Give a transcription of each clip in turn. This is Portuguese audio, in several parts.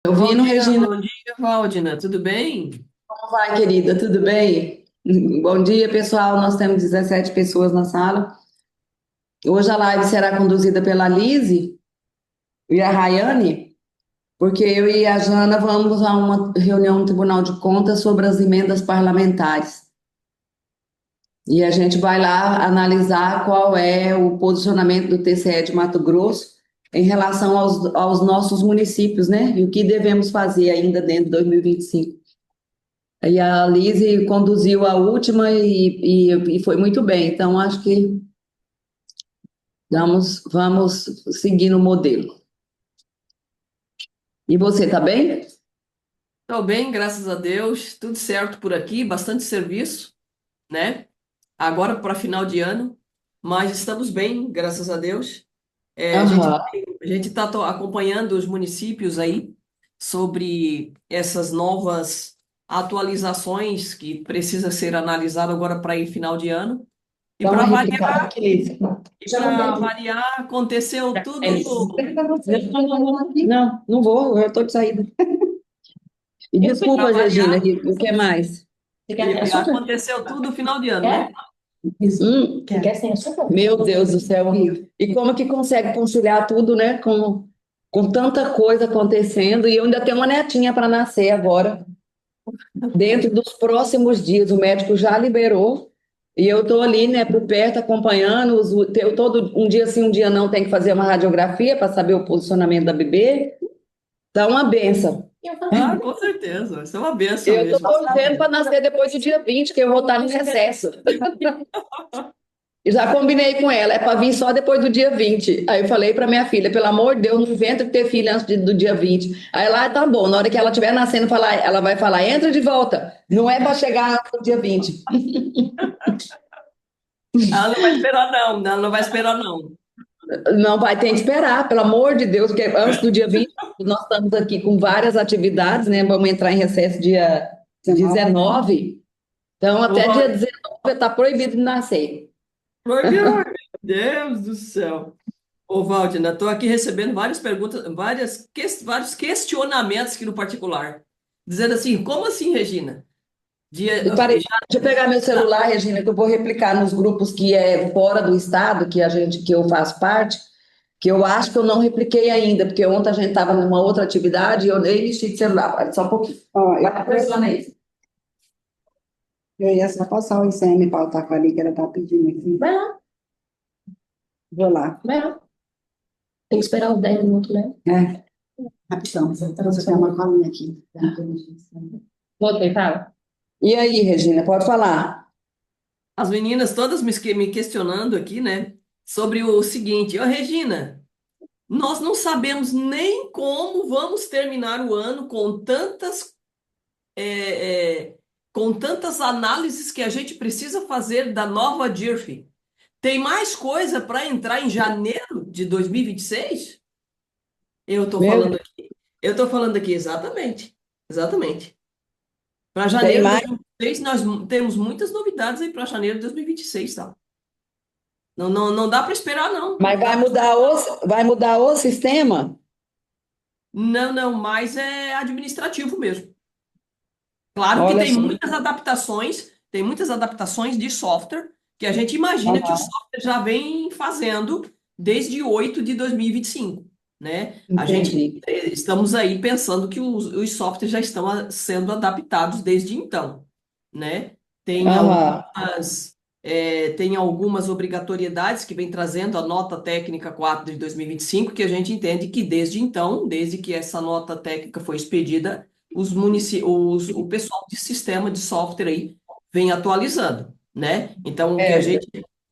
Bom Ouvindo, dia, Regina? bom dia, Valdina. Tudo bem? Como vai, querida? Tudo bem? Bom dia, pessoal. Nós temos 17 pessoas na sala. Hoje a live será conduzida pela Lise e a Rayane, porque eu e a Jana vamos a uma reunião no Tribunal de Contas sobre as emendas parlamentares. E a gente vai lá analisar qual é o posicionamento do TCE de Mato Grosso em relação aos nossos municípios, né? E o que devemos fazer ainda dentro de 2025. E a Lise conduziu a última e foi muito bem. Então, acho que vamos seguir no modelo. E você, tá bem? Estou bem, graças a Deus. Tudo certo por aqui, bastante serviço, né? Agora para final de ano, mas estamos bem, graças a Deus. Aham. A gente está acompanhando os municípios aí sobre essas novas atualizações que precisa ser analisado agora para ir final de ano. E Dá uma para replicada variar, aqui, Lise. Já mandei aqui. aconteceu tudo. Pega pra você. Não, não vou, eu tô de saída. E Para desculpa, Regina, variar, o que mais? Você quer açúcar? aconteceu tudo final de ano, Quer? né? Quer sem açúcar? Meu Deus do céu. E como que consegue conciliar tudo, né? Com tanta coisa acontecendo. E eu ainda tenho uma netinha para nascer agora. Dentro dos próximos dias, o médico já liberou. E eu estou ali, né, por perto, acompanhando. Todo um dia sim, um dia não, tem que fazer uma radiografia para saber o posicionamento da bebê. Tá uma benção. Ah, com certeza. Isso é uma benção Eu estou mesmo. torcendo para nascer depois do dia 20, que eu vou estar no recesso. E já combinei com ela, é para vir só depois do dia 20. Aí eu falei para minha filha, pelo amor de Deus, não inventa de ter filha antes do dia 20. Aí lá tá bom, na hora que ela estiver nascendo, ela vai falar, entra de volta. Não é para chegar antes do dia 20. Ela não vai esperar, não. Ela não vai esperar, não. Não vai ter que esperar, pelo amor de Deus, porque antes do dia 20, nós estamos aqui com várias atividades, né? Vamos entrar em recesso dia 19. Então, Ô, até dia Val- 19 está proibido de nascer. Por quê? Meu Deus do céu. Ô, Valdina, estou aqui recebendo várias perguntas, vários questionamentos aqui no particular. Dizendo assim, como assim, Regina? E Dia, parei, já, deixa eu pegar meu celular, Regina, que eu vou replicar nos grupos que é fora do estado, que eu faço parte, que eu acho que eu não repliquei ainda, porque ontem a gente estava numa outra atividade e eu nem mexi de celular. Só um pouquinho. Ó, vai pressionando aí. Eu ia só passar o ICM para o Taquari, que ela tá pedindo aqui. Vai lá, vou lá. Vai lá. Tem que esperar os 10 minutos, né? É, rapidão. Você tem uma colinha aqui. Voltei, fala. E aí, Regina, pode falar? as meninas todas me questionando aqui, né? Sobre o seguinte, ô, Regina, nós não sabemos nem como vamos terminar o ano é, com tantas análises que a gente precisa fazer da nova DIRF. Tem mais coisa para entrar em janeiro de 2026? Eu estou Meu falando Deus, aqui. Eu estou falando aqui, exatamente. Exatamente. Para tem janeiro de mais? 2026, nós temos muitas novidades aí para janeiro de 2026, tá? Não, não, não dá para esperar, não. Mas Não dá pra... vai mudar o sistema? Não, não, mas é administrativo mesmo. Claro que Olha só. tem muitas adaptações de software que a gente imagina que o Aham, software já vem fazendo desde 8 de 2025, né? entendi. Estamos aí pensando que os softwares já estão sendo adaptados desde então, né? Tem Aham. tem algumas obrigatoriedades que vem trazendo a nota técnica 4 de 2025, que a gente entende que desde então, desde que essa nota técnica foi expedida, o pessoal de sistema de software aí vem atualizando, né? Então, É, a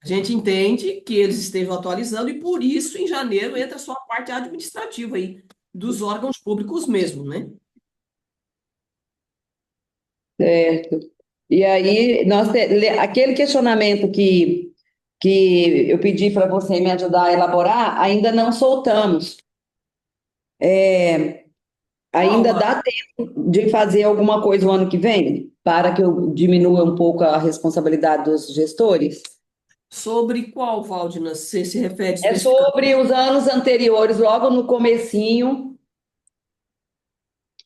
gente entende que eles estejam atualizando e por isso, em janeiro, entra só a parte administrativa aí dos órgãos públicos mesmo, né? certo. E aí, aquele questionamento que eu pedi para você me ajudar a elaborar, ainda não soltamos. Qual, Ainda dá tempo de fazer alguma coisa o ano que vem, para que eu diminua um pouco a responsabilidade dos gestores? sobre qual, Valdina, você se refere É especificamente? sobre os anos anteriores, logo no comecinho.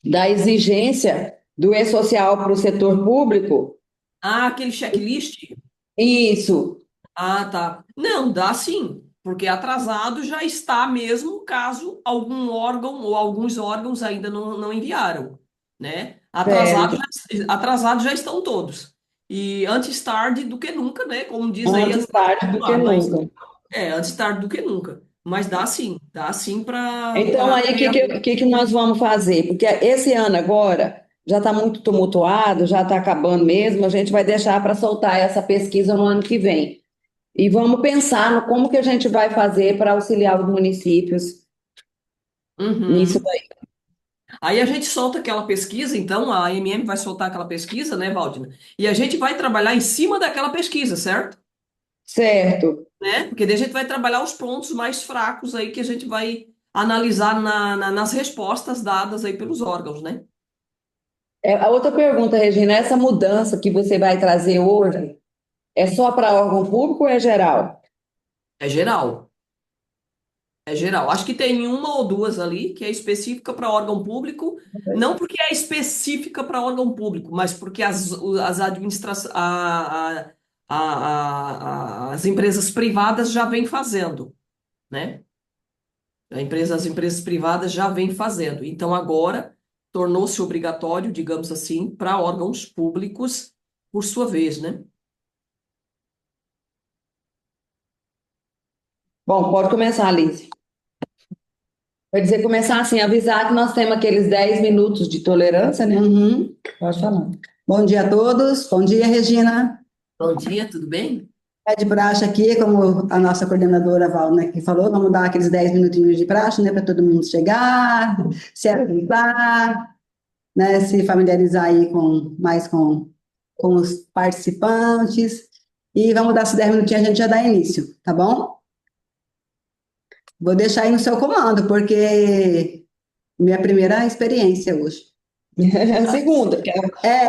da exigência do E-Social para o setor público. Ah, aquele checklist? Isso, Ah, tá. Não, dá sim, porque atrasado já está mesmo caso algum órgão ou alguns órgãos ainda não enviaram, né? certo. Atrasados já estão todos. E antes tarde do que nunca, né? Como diz aí Antes as tarde do que lá, mas nunca. antes tarde do que nunca. Mas dá sim Então, para aí, o que, criar. que nós vamos fazer? Porque esse ano agora já está muito tumultuado, já está acabando mesmo, a gente vai deixar para soltar essa pesquisa no ano que vem. E vamos pensar no como que a gente vai fazer para auxiliar os municípios nisso Uhum. daí. Aí a gente solta aquela pesquisa, então a AMM vai soltar aquela pesquisa, né, Valdina? E a gente vai trabalhar em cima daquela pesquisa, certo? Certo. Né? Porque daí a gente vai trabalhar os pontos mais fracos aí que a gente vai analisar nas respostas dadas aí pelos órgãos, né? A outra pergunta, Regina, essa mudança que você vai trazer hoje é só para órgão público ou é geral? É geral, é geral. Acho que tem uma ou duas ali que é específica para órgão público, não porque é específica para órgão público, mas porque as administrações, as empresas privadas já vêm fazendo, né? As empresas privadas já vêm fazendo. Então, agora tornou-se obrigatório, digamos assim, para órgãos públicos, por sua vez, né? Bom, pode começar, Alice. Quer dizer, começar assim, avisar que nós temos aqueles 10 minutos de tolerância, né? Uhum. Pode falar. Bom dia a todos. Bom dia, Regina. Bom dia, tudo bem? É de praxe aqui, como a nossa coordenadora Val, né, que falou, vamos dar aqueles 10 minutinhos de praxe, né, para todo mundo chegar, se apresentar, né, se familiarizar aí com os participantes. E vamos dar esses 10 minutinhos, a gente já dá início, tá bom? Vou deixar aí no seu comando, porque minha primeira experiência hoje. Segunda, É,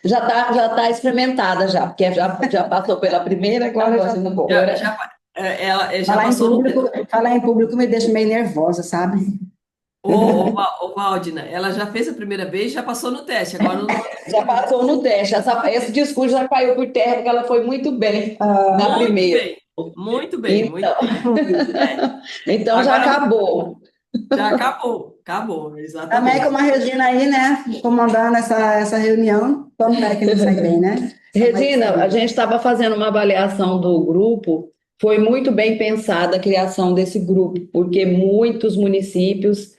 já tá experimentada já, porque já passou pela primeira, agora já não vou. Já passou no. falar em público me deixa meio nervosa, sabe? Ô, Valdina, ela já fez a primeira vez, já passou no teste. Agora não. Já passou no teste. Esse discurso já caiu por terra, porque ela foi muito bem na Muito primeira. bem, muito bem, muito Então, bem. É, então já agora acabou. já acabou, Também exatamente. como a Regina aí, né, comandando essa reunião, como é que não sai bem, né? Só vai Regina, a saber. gente estava fazendo uma avaliação do grupo, foi muito bem pensada a criação desse grupo, porque muitos municípios,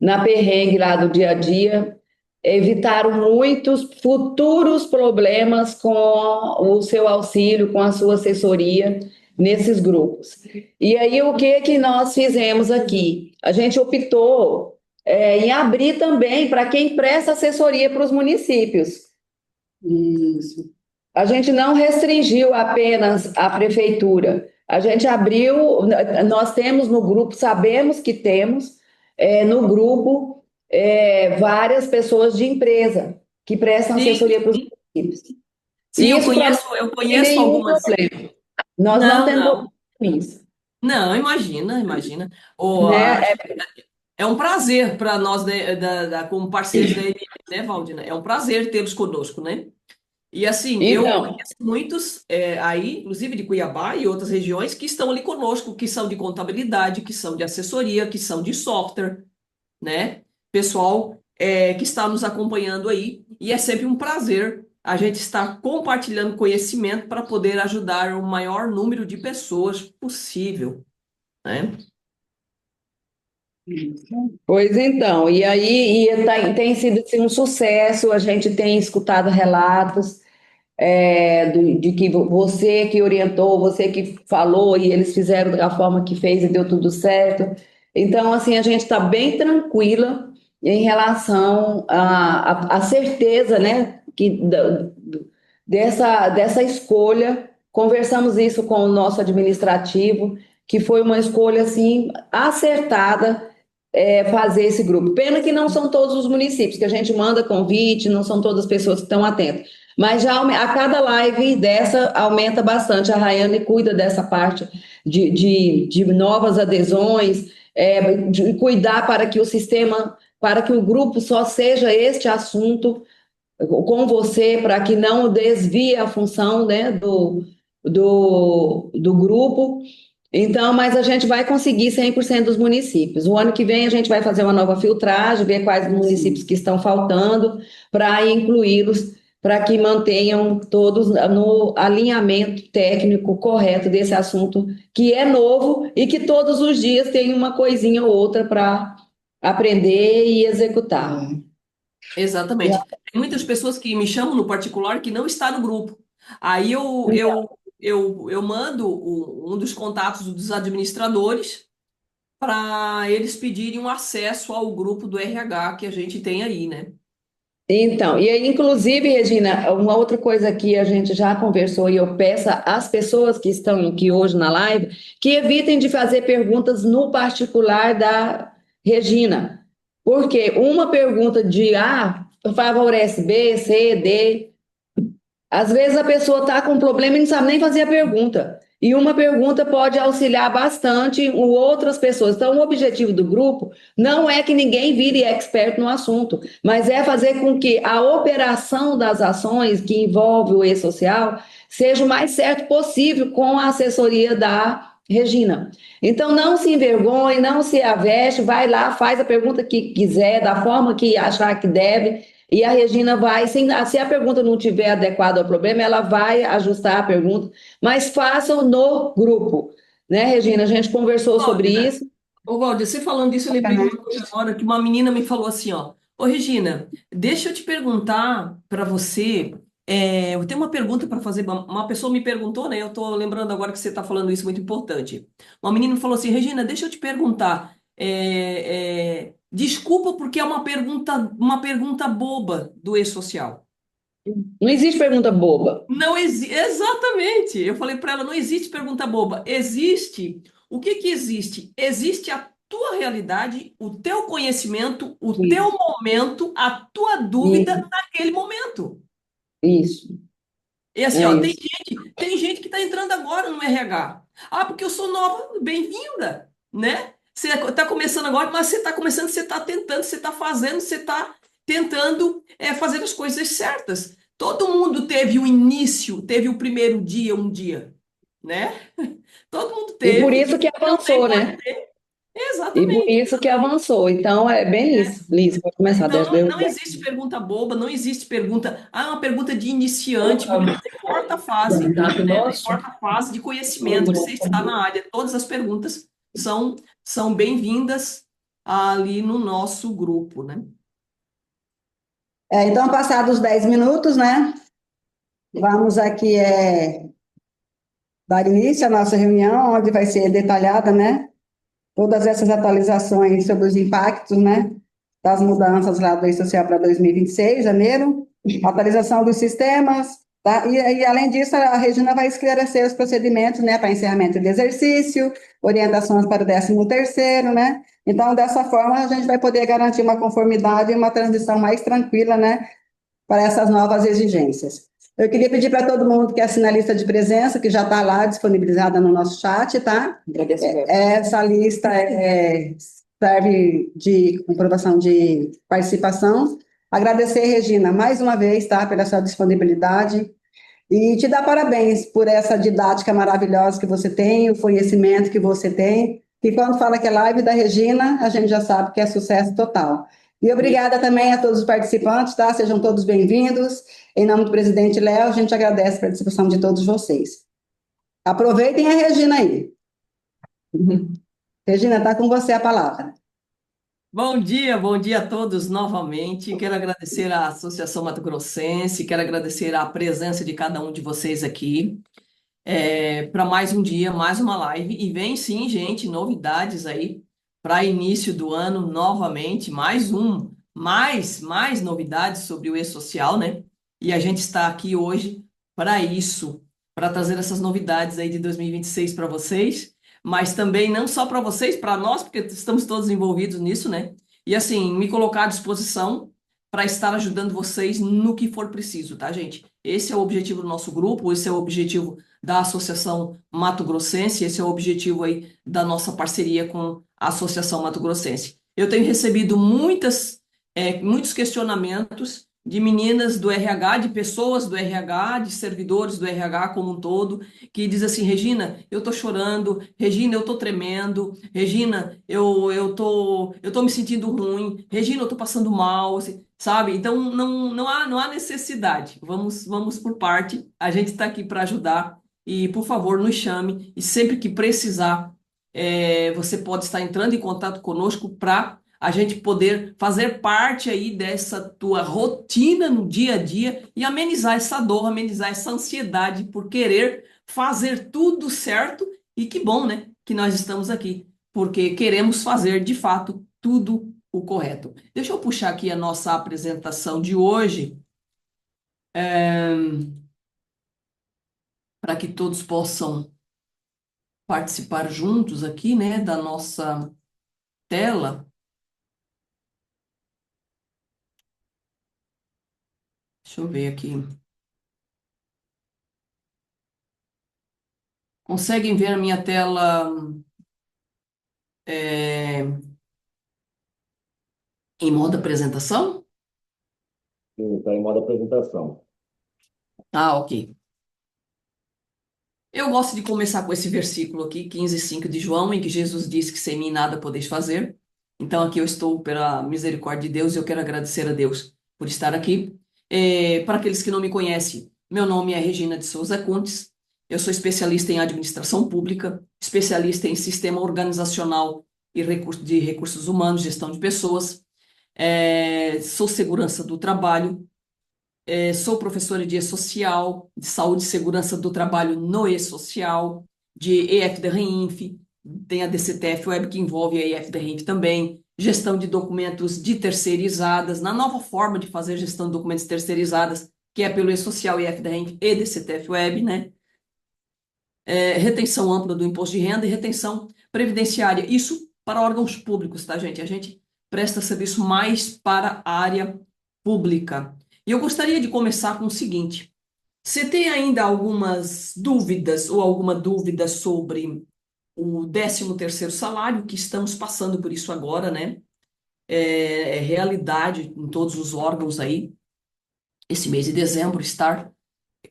na perrengue lá do dia a dia, evitaram muitos futuros problemas com o seu auxílio, com a sua assessoria nesses grupos. E aí, o que que nós fizemos aqui? A gente optou, em abrir também para quem presta assessoria para os municípios. Isso. A gente não restringiu apenas a prefeitura. A gente abriu, nós temos no grupo, sabemos que temos no grupo várias pessoas de empresa que prestam Sim, assessoria para os sim. municípios. Sim, E isso para nós eu não tem conheço nenhum algumas. problema. Nós não Não, temos não, problema com isso, não, imagina. né? É um prazer para nós, né, como parceiros da ENM, né, Valdina? É um prazer tê-los conosco, né? E assim, eu Então, conheço muitos aí, inclusive de Cuiabá e outras regiões, que estão ali conosco, que são de contabilidade, que são de assessoria, que são de software, né? Pessoal que está nos acompanhando aí. E é sempre um prazer a gente estar compartilhando conhecimento para poder ajudar o maior número de pessoas possível, né? pois então, e aí tem sido assim, um sucesso, a gente tem escutado relatos de que você que orientou, você que falou, e eles fizeram da forma que fez e deu tudo certo. Então, assim, a gente está bem tranquila em relação à certeza, né, dessa escolha. Conversamos isso com o nosso administrativo, que foi uma escolha, assim, acertada, fazer esse grupo. Pena que não são todos os municípios, que a gente manda convite, não são todas as pessoas que estão atentas. Mas já a cada live dessa aumenta bastante. A Rayane cuida dessa parte de novas adesões, de cuidar para que o sistema para que o grupo só seja este assunto com você, para que não desvie a função, né, do grupo. Então, mas a gente vai conseguir 100% dos municípios. O ano que vem a gente vai fazer uma nova filtragem, ver quais municípios que estão faltando, para incluí-los, para que mantenham todos no alinhamento técnico correto desse assunto, que é novo e que todos os dias tem uma coisinha ou outra para aprender e executar. Exatamente. Tem muitas pessoas que me chamam no particular que não está no grupo. Aí eu mando um dos contatos dos administradores para eles pedirem um acesso ao grupo do RH que a gente tem aí, né? Então, e aí, inclusive, Regina, uma outra coisa que a gente já conversou e eu peço às pessoas que estão aqui hoje na live que evitem de fazer perguntas no particular da Regina, porque uma pergunta de favorece B, C, D, às vezes a pessoa está com um problema e não sabe nem fazer a pergunta. E uma pergunta pode auxiliar bastante outras pessoas. Então, o objetivo do grupo não é que ninguém vire expert no assunto, mas é fazer com que a operação das ações que envolve o e-social seja o mais certo possível com a assessoria da Regina. Então, não se envergonhe, não se aveste, vai lá, faz a pergunta que quiser, da forma que achar que deve, e a Regina vai, se a pergunta não estiver adequada ao problema, ela vai ajustar a pergunta, mas façam no grupo, né, Regina? A gente conversou sobre isso. Ô, Valdir, você falando disso, eu lembrei de uma coisa agora que uma menina me falou assim, ó. Ô, Regina, deixa eu te perguntar para você. Eu tenho uma pergunta para fazer. Uma pessoa me perguntou, né? Eu estou lembrando agora que você está falando isso muito importante. Uma menina me falou assim, Regina, deixa eu te perguntar. Desculpa porque é uma pergunta boba do e-social. Não existe pergunta boba. Não existe, exatamente. Eu falei para ela, não existe pergunta boba. Existe. O que que existe? Existe a tua realidade, o teu conhecimento, o teu Isso, momento, a tua dúvida naquele momento. isso, E assim, é ó, isso. tem gente que está entrando agora no RH. Ah, porque eu sou nova, bem-vinda, né? Você está começando agora, mas você está começando, você está tentando, você está fazendo, você está tentando fazer as coisas certas. Todo mundo teve o início, teve o primeiro dia, um dia, né? Todo mundo E por teve, isso que também avançou, pode né? ter. E por Exatamente. isso que avançou. Então, é bem isso. Liz, pode começar. Então, Deixa eu não ver. existe pergunta boba, não existe pergunta, uma pergunta de iniciante, não importa a fase, né? Não importa a fase de conhecimento que você está na área, todas as perguntas são bem-vindas ali no nosso grupo, né? Então, passados os 10 minutos, né? Vamos aqui dar início à nossa reunião, onde vai ser detalhada, né? Todas essas atualizações sobre os impactos, né? Das mudanças lá do E-Social para 2026, janeiro, atualização dos sistemas, tá? E além disso, a Regina vai esclarecer os procedimentos, né, para encerramento de exercício, orientações para o 13º, né? Então, dessa forma, a gente vai poder garantir uma conformidade e uma transição mais tranquila, né, para essas novas exigências. Eu queria pedir para todo mundo que assina a lista de presença, que já está lá disponibilizada no nosso chat, tá? Essa lista serve de comprovação de participação. Agradecer, Regina, mais uma vez, tá, pela sua disponibilidade e te dar parabéns por essa didática maravilhosa que você tem, o conhecimento que você tem. E quando fala que é live da Regina, a gente já sabe que é sucesso total. E obrigada também a todos os participantes, tá? Sejam todos bem-vindos. Em nome do presidente Léo, a gente agradece a participação de todos vocês. Aproveitem a Regina aí. Regina, está com você a palavra. Bom dia a todos novamente. Quero agradecer à Associação Mato Grossense, quero agradecer a presença de cada um de vocês aqui. Para mais um dia, mais uma live. E vem sim, gente, novidades aí para início do ano novamente. Mais novidades sobre o e-social, né? E a gente está aqui hoje para isso, para trazer essas novidades aí de 2026 para vocês, mas também não só para vocês, para nós, porque estamos todos envolvidos nisso, né? E assim, me colocar à disposição para estar ajudando vocês no que for preciso, tá, gente? Esse é o objetivo do nosso grupo, esse é o objetivo da Associação Mato Grossense, esse é o objetivo aí da nossa parceria com a Associação Mato Grossense. eu tenho recebido muitos questionamentos de meninas do RH, de pessoas do RH, de servidores do RH como um todo, que diz assim, Regina, eu tô chorando, Regina, eu tô tremendo, Regina, eu tô me sentindo ruim, Regina, eu tô passando mal, assim, sabe? Então não há necessidade. Vamos por parte. A gente está aqui para ajudar e, por favor, nos chame e sempre que precisar, você pode estar entrando em contato conosco para a gente poder fazer parte aí dessa tua rotina no dia a dia e amenizar essa dor, amenizar essa ansiedade por querer fazer tudo certo. E que bom, né, que nós estamos aqui, porque queremos fazer de fato tudo o correto. Deixa eu puxar aqui a nossa apresentação de hoje, para que todos possam participar juntos aqui, né, da nossa tela. Deixa eu ver aqui. Conseguem ver a minha tela em modo apresentação? Está em modo apresentação. Ah, ok. Eu gosto de começar com esse versículo aqui, 15:5 de João, em que Jesus disse que sem mim nada podeis fazer. Então aqui eu estou pela misericórdia de Deus e eu quero agradecer a Deus por estar aqui. Para aqueles que não me conhecem, meu nome é Regina de Souza Kuntes. Eu sou especialista em administração pública, especialista em sistema organizacional e de recursos humanos, gestão de pessoas. Sou segurança do trabalho. Sou professora de E-Social, de Saúde e Segurança do Trabalho no E-Social, de EF-DRINF, tem a DCTF Web que envolve a EF-DRINF também, gestão de documentos de terceirizadas, na nova forma de fazer gestão de documentos terceirizadas, que é pelo E-Social, EF-DRINF e DCTF Web, né? Retenção ampla do imposto de renda e retenção previdenciária. Isso para órgãos públicos, tá, gente? A gente presta serviço mais para a área pública. E eu gostaria de começar com o seguinte: você tem ainda algumas dúvidas ou alguma dúvida sobre o 13º salário, que estamos passando por isso agora, né? É realidade em todos os órgãos aí, esse mês de dezembro, estar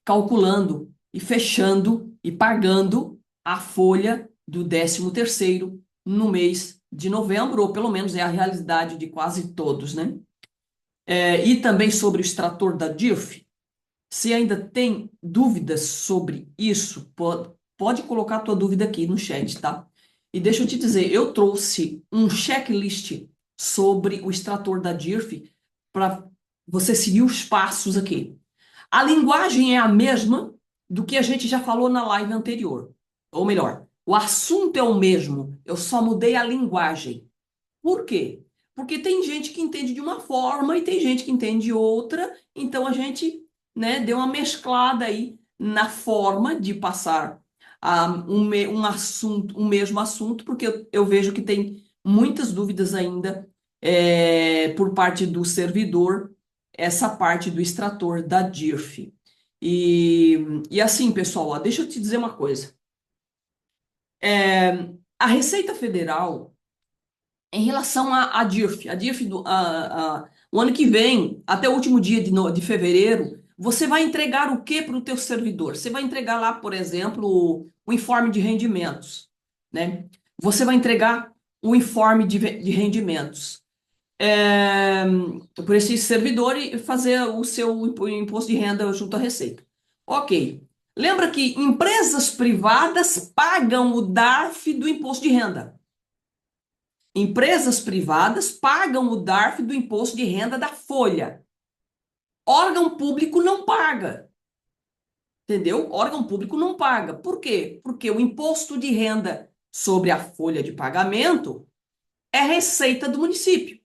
calculando e fechando e pagando a folha do 13º no mês de novembro, ou pelo menos é a realidade de quase todos, né? E também sobre o extrator da DIRF. Se ainda tem dúvidas sobre isso, pode colocar a tua dúvida aqui no chat, tá? E deixa eu te dizer, eu trouxe um checklist sobre o extrator da DIRF para você seguir os passos aqui. A linguagem é a mesma do que a gente já falou na live anterior. Ou melhor, o assunto é o mesmo, eu só mudei a linguagem. Por quê? Porque tem gente que entende de uma forma e tem gente que entende de outra, então a gente, né, deu uma mesclada aí na forma de passar um mesmo assunto, porque eu vejo que tem muitas dúvidas ainda por parte do servidor, essa parte do extrator da DIRF. E assim, pessoal, ó, deixa eu te dizer uma coisa. A Receita Federal, em relação à DIRF, o ano que vem, até o último dia de fevereiro, você vai entregar o que para o teu servidor? Você vai entregar lá, por exemplo, o informe de rendimentos, né? Você vai entregar o informe de rendimentos por esse servidor e fazer o seu imposto de renda junto à Receita. Ok. Lembra que empresas privadas pagam o DARF do imposto de renda. Empresas privadas pagam o DARF do imposto de renda da folha. Órgão público não paga. Entendeu? Órgão público não paga. Por quê? Porque o imposto de renda sobre a folha de pagamento é receita do município.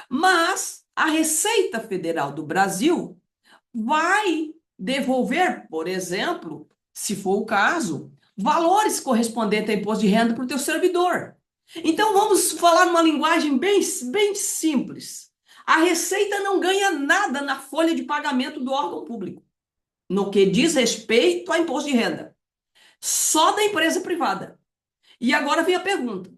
Mas a Receita Federal do Brasil vai devolver, por exemplo, se for o caso, valores correspondentes a imposto de renda para o teu servidor. Então vamos falar numa linguagem bem simples. A Receita não ganha nada na folha de pagamento do órgão público, no que diz respeito a imposto de renda. Só da empresa privada. E agora vem a pergunta: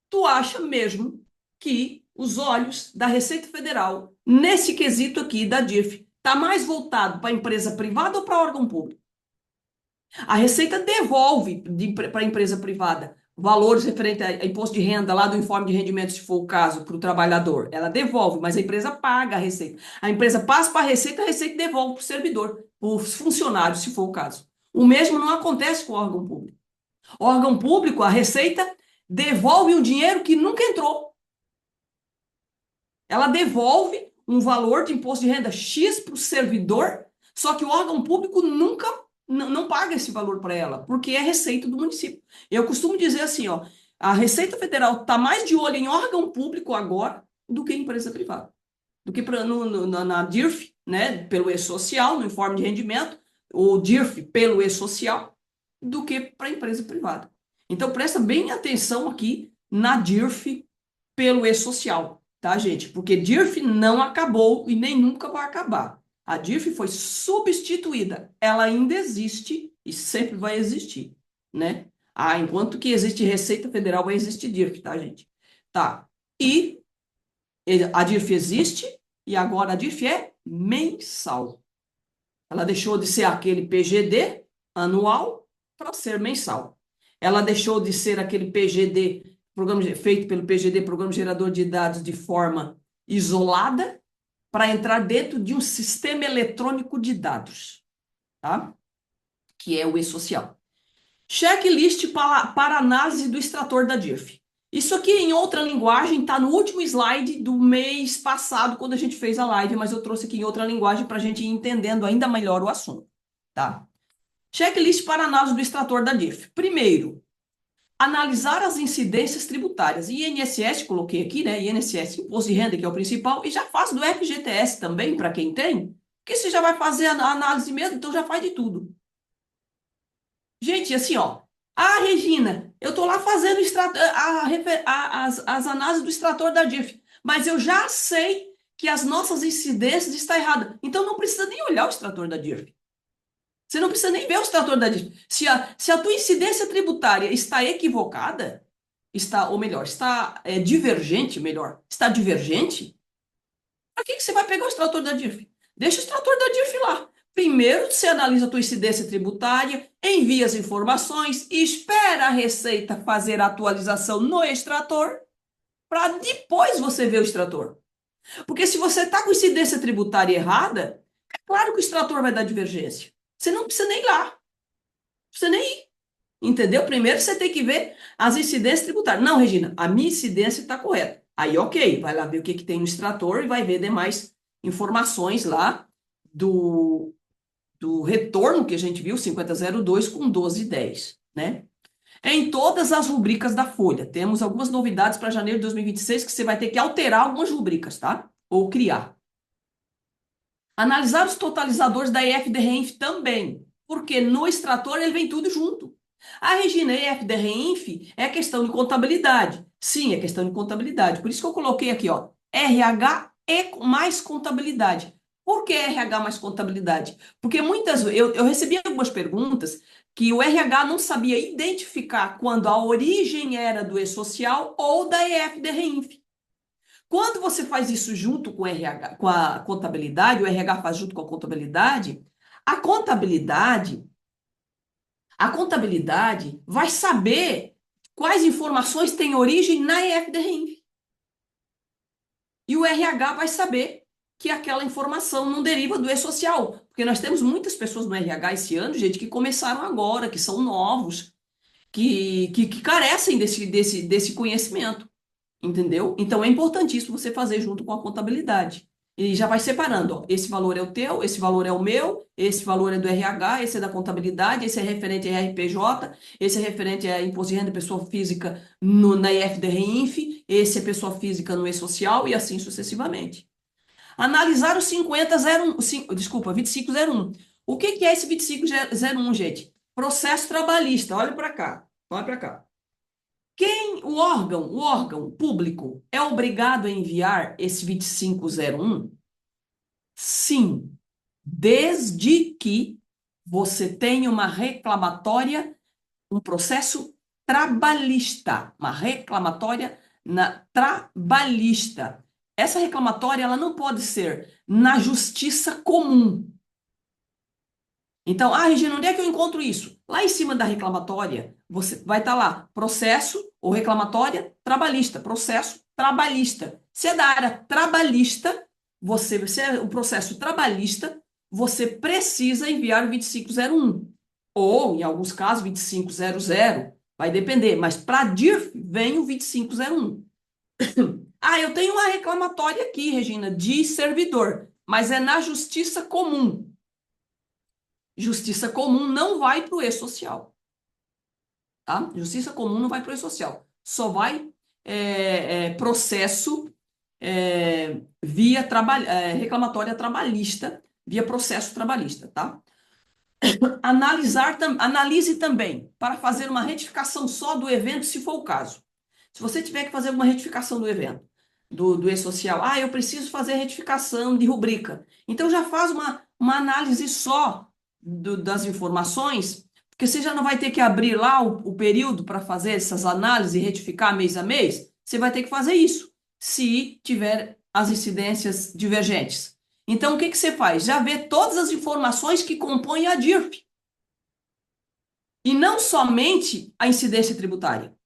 tu acha mesmo que os olhos da Receita Federal nesse quesito aqui da DIRF. Está mais voltado para a empresa privada ou para órgão público? A Receita devolve para a empresa privada valores referentes a imposto de renda lá do informe de rendimento, se for o caso, para o trabalhador. Ela devolve, mas a empresa paga a Receita. A empresa passa para a Receita devolve para o servidor, para os funcionários, se for o caso. O mesmo não acontece com o órgão público. O órgão público, a Receita, devolve um dinheiro que nunca entrou. Ela devolve um valor de imposto de renda X para o servidor, só que o órgão público nunca não paga esse valor para ela, porque é receita do município. Eu costumo dizer assim, ó, a Receita Federal está mais de olho em órgão público agora do que em empresa privada. Do que na DIRF, né, pelo E-Social, no informe de rendimento, ou DIRF pelo E-Social, do que para a empresa privada. Então, presta bem atenção aqui na DIRF pelo E-Social, tá, gente? Porque DIRF não acabou e nem nunca vai acabar. A DIRF foi substituída. Ela ainda existe e sempre vai existir, né? Enquanto que existe Receita Federal, vai existir DIRF, tá, gente? Tá. E a DIRF existe e agora a DIRF é mensal. Ela deixou de ser aquele PGD anual para ser mensal. Ela deixou de ser aquele PGD, feito pelo PGD, Programa Gerador de Dados, de forma isolada, para entrar dentro de um sistema eletrônico de dados, tá? Que é o E-Social. Checklist para análise do extrator da DIRF. Isso aqui em outra linguagem está no último slide do mês passado, quando a gente fez a live, mas eu trouxe aqui em outra linguagem para a gente ir entendendo ainda melhor o assunto, tá? Checklist para análise do extrator da DIRF. Primeiro, analisar as incidências tributárias. INSS, coloquei aqui, né? INSS, Imposto de Renda, que é o principal, e já faz do FGTS também, para quem tem, porque você já vai fazer a análise mesmo, então já faz de tudo. Gente, assim, ó. Regina, eu tô lá fazendo as análises do extrator da DIRF, mas eu já sei que as nossas incidências estão erradas. Então não precisa nem olhar o extrator da DIRF. Você não precisa nem ver o extrator da DIRF. Se a tua incidência tributária está equivocada, ou melhor, está divergente, está divergente, para que você vai pegar o extrator da DIRF? Deixa o extrator da DIRF lá. Primeiro, você analisa a tua incidência tributária, envia as informações, espera a Receita fazer a atualização no extrator, para depois você ver o extrator. Porque se você está com incidência tributária errada, é claro que o extrator vai dar divergência. Você não precisa nem ir lá. Não precisa nem ir. Entendeu? Primeiro você tem que ver as incidências tributárias. Não, Regina, a minha incidência está correta. Aí, ok, vai lá ver o que tem no extrator e vai ver demais informações lá do retorno que a gente viu, 5002 com 1210, né? Em todas as rubricas da folha. Temos algumas novidades para janeiro de 2026 que você vai ter que alterar algumas rubricas, tá? Ou criar. Analisar os totalizadores da IFD-REINF também, porque no extrator ele vem tudo junto. Regina, IFD-REINF é questão de contabilidade. Sim, é questão de contabilidade. Por isso que eu coloquei aqui, ó, RH e mais contabilidade. Por que RH mais contabilidade? Porque muitas vezes eu recebi algumas perguntas que o RH não sabia identificar quando a origem era do E-Social ou da IFD-REINF. Quando você faz isso junto com o RH, com a contabilidade, o RH faz junto com a contabilidade, a contabilidade, a contabilidade vai saber quais informações têm origem na IFD-REINF. E o RH vai saber que aquela informação não deriva do E-Social. Porque nós temos muitas pessoas no RH esse ano, gente, que começaram agora, que são novos, que carecem desse conhecimento. Entendeu? Então é importantíssimo você fazer junto com a contabilidade. E já vai separando, ó. Esse valor é o teu, esse valor é o meu, esse valor é do RH, esse é da contabilidade, esse é referente a RPJ, esse é referente a imposto de renda pessoa física na IFD-REINF, esse é pessoa física no E-Social e assim sucessivamente. Analisar o 2501. O que é esse 2501, gente? Processo trabalhista. Olha para cá. Olha para cá. O órgão público é obrigado a enviar esse 2501? Sim, desde que você tenha uma reclamatória, um processo trabalhista, uma reclamatória na trabalhista. Essa reclamatória ela não pode ser na justiça comum. Então, Regina, onde é que eu encontro isso? Lá em cima da reclamatória, você vai estar lá, processo ou reclamatória trabalhista, processo trabalhista. Se é da área trabalhista, se é o processo trabalhista, você precisa enviar o 2501. Ou, em alguns casos, 2500, vai depender. Mas para DIRF, vem o 2501. Eu tenho uma reclamatória aqui, Regina, de servidor, mas é na justiça comum. Justiça comum não vai para o e-social. Tá? Justiça comum não vai para o e-social. Só vai processo via reclamatória trabalhista, via processo trabalhista, tá? Analise também para fazer uma retificação só do evento, se for o caso. Se você tiver que fazer uma retificação do evento, do e-social, eu preciso fazer retificação de rubrica. Então já faz uma análise só das informações, porque você já não vai ter que abrir lá o período para fazer essas análises e retificar mês a mês. Você vai ter que fazer isso, se tiver as incidências divergentes. Então, o que você faz? Já vê todas as informações que compõem a DIRF. E não somente a incidência tributária.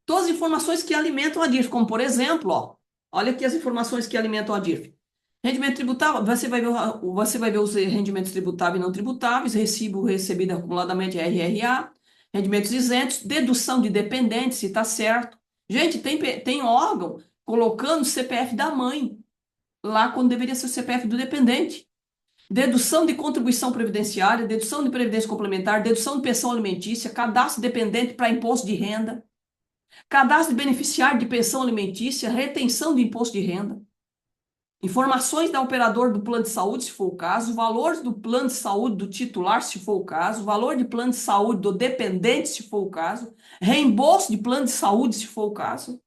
Todas as informações que alimentam a DIRF, como por exemplo, olha aqui as informações que alimentam a DIRF. Rendimento tributável, você vai ver os rendimentos tributáveis e não tributáveis, recibo recebido acumuladamente RRA, rendimentos isentos, dedução de dependentes, se está certo. Gente, tem órgão colocando o CPF da mãe, lá quando deveria ser o CPF do dependente. Dedução de contribuição previdenciária, dedução de previdência complementar, dedução de pensão alimentícia, cadastro dependente para imposto de renda, cadastro de beneficiário de pensão alimentícia, retenção de imposto de renda, informações da operadora do plano de saúde, se for o caso, valores do plano de saúde do titular, se for o caso, valor de plano de saúde do dependente, se for o caso, reembolso de plano de saúde, se for o caso.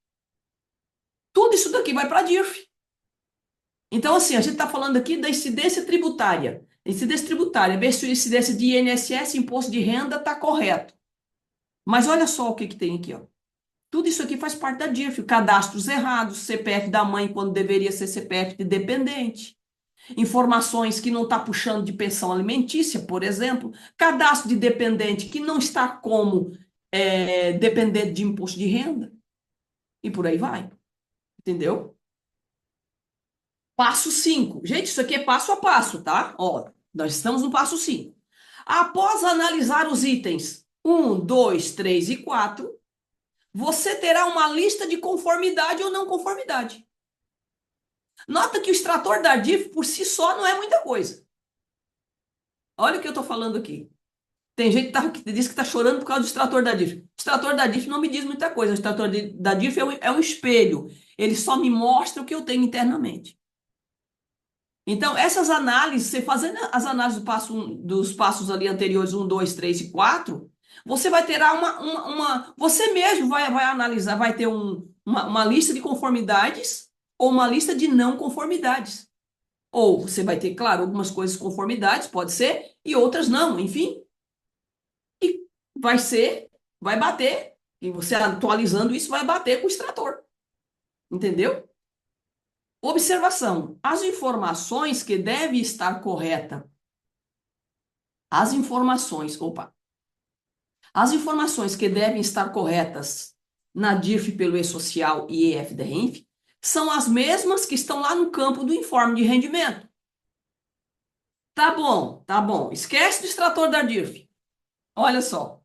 Tudo isso daqui vai para a DIRF. Então, assim, a gente está falando aqui da incidência tributária. Incidência tributária, ver se a incidência de INSS, imposto de renda, está correto. Mas olha só o que tem aqui, ó. Tudo isso aqui faz parte da DIRF. Cadastros errados, CPF da mãe quando deveria ser CPF de dependente. Informações que não está puxando de pensão alimentícia, por exemplo. Cadastro de dependente que não está como dependente de imposto de renda. E por aí vai. Entendeu? Passo 5. Gente, isso aqui é passo a passo, tá? Ó, nós estamos no passo 5. Após analisar os itens 1, 2, 3 e 4, você terá uma lista de conformidade ou não conformidade. Nota que o extrator da DIRF por si só não é muita coisa. Olha o que eu estou falando aqui. Tem gente que diz que está chorando por causa do extrator da DIRF. O extrator da DIRF não me diz muita coisa. O extrator da DIRF é um espelho. Ele só me mostra o que eu tenho internamente. Então, essas análises, você fazendo as análises dos passos ali anteriores, 1, 2, 3 e 4, você vai ter você mesmo vai analisar, vai ter uma lista de conformidades ou uma lista de não conformidades. Ou você vai ter, claro, algumas coisas conformidades, pode ser, e outras não, enfim. E vai bater, e você atualizando isso vai bater com o extrator. Entendeu? Observação: as informações que devem estar corretas, as informações que devem estar corretas na DIRF pelo e-social e EFDRENF são as mesmas que estão lá no campo do informe de rendimento. Tá bom. Esquece do extrator da DIRF. Olha só.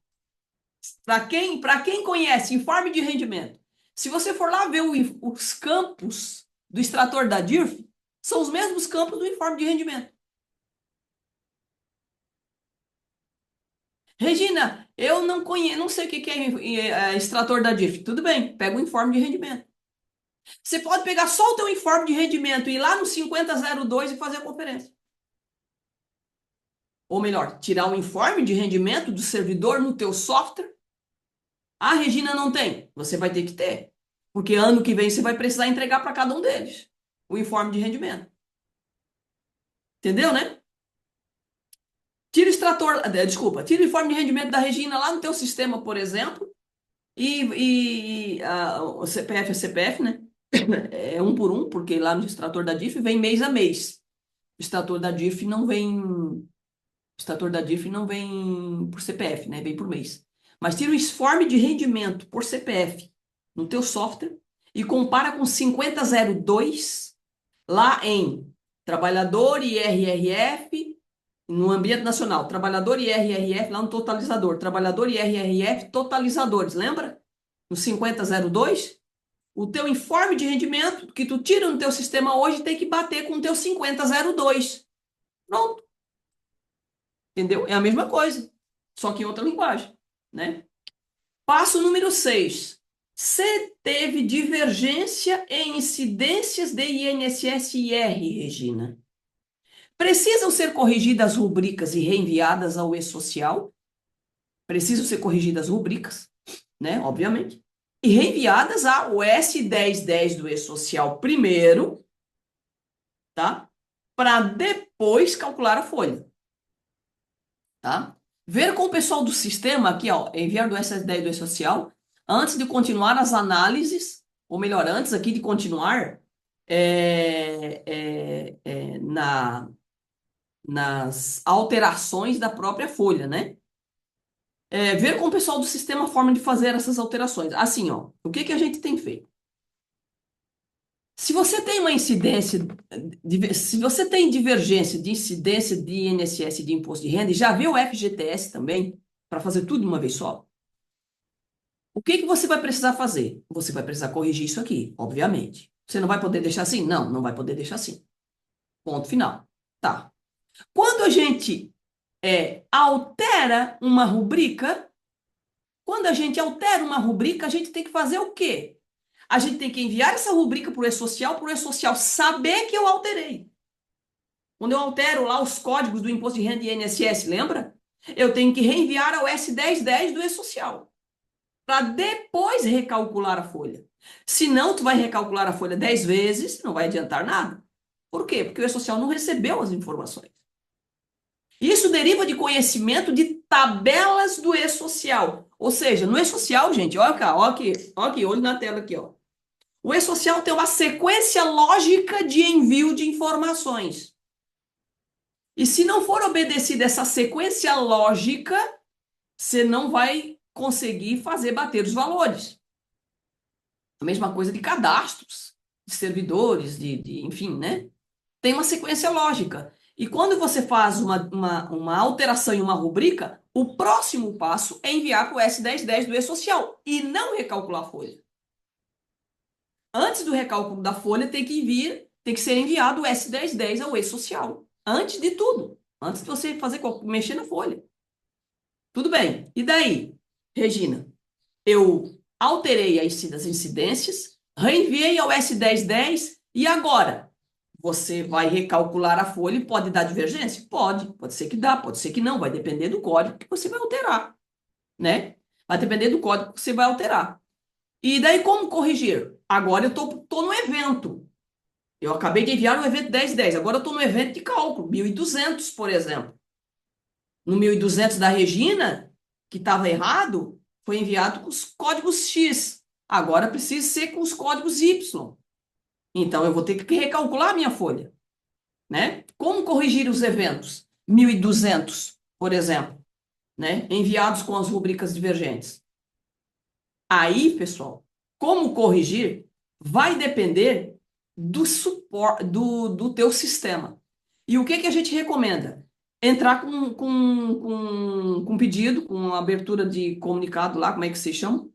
Para quem conhece informe de rendimento, se você for lá ver os campos do extrator da DIRF, são os mesmos campos do informe de rendimento. Regina, eu não conheço, não sei o que é extrator da DIRF. Tudo bem, pega o informe de rendimento. Você pode pegar só o teu informe de rendimento e ir lá no 5002 e fazer a conferência. Ou melhor, tirar o informe de rendimento do servidor no teu software. Regina, não tem. Você vai ter que ter. Porque ano que vem você vai precisar entregar para cada um deles o informe de rendimento. Entendeu, né? Tira o informe de rendimento da Regina lá no teu sistema, por exemplo, O CPF é CPF, né? É um por um, porque lá no extrator da DIF vem mês a mês. O extrator da DIF não vem. O extrator da DIF não vem por CPF, né? Vem por mês. Mas tira o informe de rendimento por CPF no teu software e compara com 5002 lá em trabalhador IRRF no ambiente nacional, trabalhador IRRF lá no totalizador, trabalhador IRRF totalizadores, lembra? No 5002, o teu informe de rendimento que tu tira no teu sistema hoje tem que bater com o teu 5002. Pronto. Entendeu? É a mesma coisa, só que em outra linguagem, né? Passo número 6. Você teve divergência em incidências de INSS e IR, Regina. Precisam ser corrigidas as rubricas e reenviadas ao e-social? Precisam ser corrigidas as rubricas, né? Obviamente. E reenviadas ao S1010 do e-social primeiro, tá? Para depois calcular a folha, tá? Ver com o pessoal do sistema aqui, ó, enviar do S10 do e-social, antes de continuar as análises, ou melhor, antes aqui de continuar nas alterações da própria folha, né? Ver com o pessoal do sistema a forma de fazer essas alterações. Assim, ó, o que que a gente tem feito? Se você tem uma incidência, se você tem divergência de incidência de INSS e de imposto de renda, e já vê o FGTS também, para fazer tudo de uma vez só, o que que você vai precisar fazer? Você vai precisar corrigir isso aqui, obviamente. Você não vai poder deixar assim? Não, não vai poder deixar assim. Ponto final. Tá. Quando a gente altera uma rubrica, a gente tem que fazer o quê? A gente tem que enviar essa rubrica para o e-social saber que eu alterei. Quando eu altero lá os códigos do imposto de renda e INSS, lembra? Eu tenho que reenviar ao S1010 do e-social, para depois recalcular a folha. Se não, tu vai recalcular a folha 10 vezes, não vai adiantar nada. Por quê? Porque o e-social não recebeu as informações. Isso deriva de conhecimento de tabelas do e-social. Ou seja, no e-social, gente, olha cá, olha aqui, olho na tela aqui, ó. O e-social tem uma sequência lógica de envio de informações. E se não for obedecida essa sequência lógica, você não vai conseguir fazer bater os valores. A mesma coisa de cadastros, de servidores, enfim, né? Tem uma sequência lógica. E quando você faz uma alteração em uma rubrica, o próximo passo é enviar para o S1010 do e-social e não recalcular a folha. Antes do recálculo da folha, tem que ser enviado o S1010 ao e-social. Antes de tudo. Antes de você mexer na folha. Tudo bem. E daí, Regina? Eu alterei as incidências, reenviei ao S1010 e agora? Você vai recalcular a folha e pode dar divergência? Pode ser que dá, pode ser que não, vai depender do código que você vai alterar, né? Vai depender do código que você vai alterar. E daí como corrigir? Agora eu tô no evento. Eu acabei de enviar o evento 1010, agora eu estou no evento de cálculo, 1200, por exemplo. No 1200 da Regina, que estava errado, foi enviado com os códigos X. Agora precisa ser com os códigos Y. Então, eu vou ter que recalcular a minha folha, né? Como corrigir os eventos? 1200, por exemplo, né? Enviados com as rubricas divergentes. Aí, pessoal, como corrigir vai depender do suporte do teu sistema. E o que que a gente recomenda? Entrar com pedido, com abertura de comunicado lá, como é que se chama?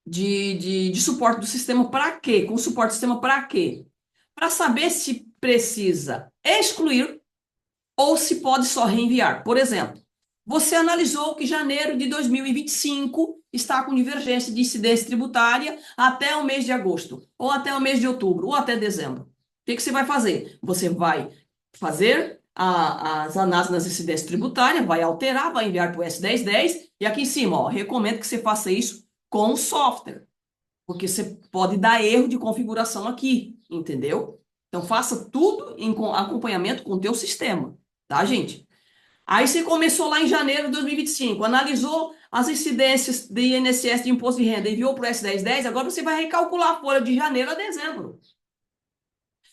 De suporte do sistema para quê? Com suporte do sistema para quê? Para saber se precisa excluir ou se pode só reenviar. Por exemplo, você analisou que janeiro de 2025 está com divergência de incidência tributária até o mês de agosto, ou até o mês de outubro, ou até dezembro. O que que você vai fazer? Você vai fazer as análises nas incidências tributárias, vai alterar, vai enviar para o S1010, e aqui em cima, ó, recomendo que você faça isso com o software, porque você pode dar erro de configuração aqui, entendeu? Então, faça tudo em acompanhamento com o teu sistema, tá, gente? Aí você começou lá em janeiro de 2025, analisou as incidências de INSS de imposto de renda, enviou para o S1010, agora você vai recalcular a folha de janeiro a dezembro.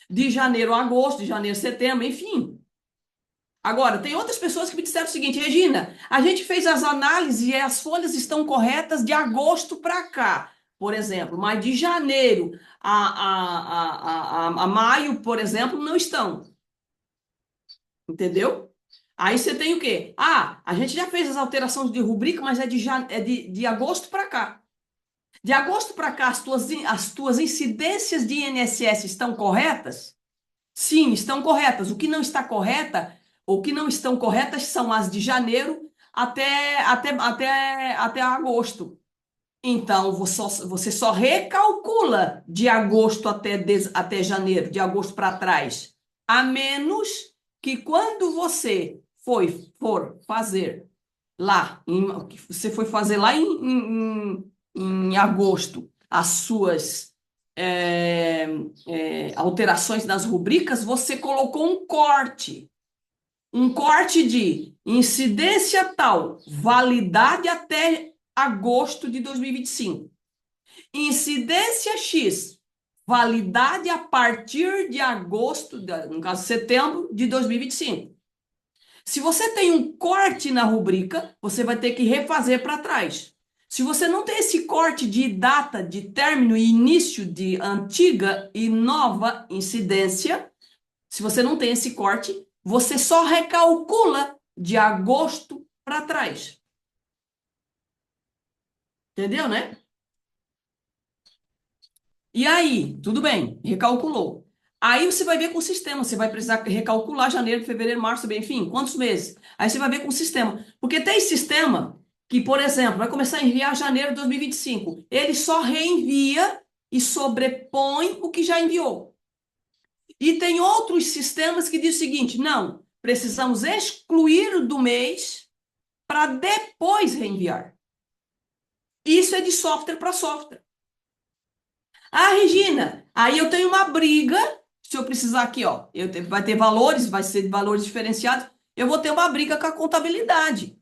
De janeiro a agosto, de janeiro a setembro, enfim. Agora, tem outras pessoas que me disseram o seguinte: Regina, a gente fez as análises e as folhas estão corretas de agosto para cá, por exemplo, mas de janeiro a maio, por exemplo, não estão. Entendeu? Aí você tem o quê? Ah, a gente já fez as alterações de rubrica, mas é de agosto para cá. De agosto para cá, as tuas incidências de INSS estão corretas? Sim, estão corretas. O que não estão corretas são as de janeiro até agosto. Então, você só recalcula de agosto até janeiro, de agosto para trás. A menos que quando você for fazer em agosto as suas alterações nas rubricas, você colocou um corte de incidência tal, validade até agosto de 2025. Incidência X, validade a partir de agosto, no caso setembro de 2025. Se você tem um corte na rubrica, você vai ter que refazer para trás. Se você não tem esse corte de data de término e início de antiga e nova incidência, se você não tem esse corte, você só recalcula de agosto para trás. Entendeu, né? E aí, tudo bem, recalculou. Aí você vai ver com o sistema, você vai precisar recalcular janeiro, fevereiro, março, enfim, quantos meses? Aí você vai ver com o sistema. Porque tem sistema que, por exemplo, vai começar a enviar janeiro de 2025. Ele só reenvia e sobrepõe o que já enviou. E tem outros sistemas que dizem o seguinte: não, precisamos excluir do mês para depois reenviar. Isso é de software para software. Ah, Regina, aí eu tenho uma briga. Se eu precisar aqui, ó, vai ter valores, vai ser de valores diferenciados. Eu vou ter uma briga com a contabilidade.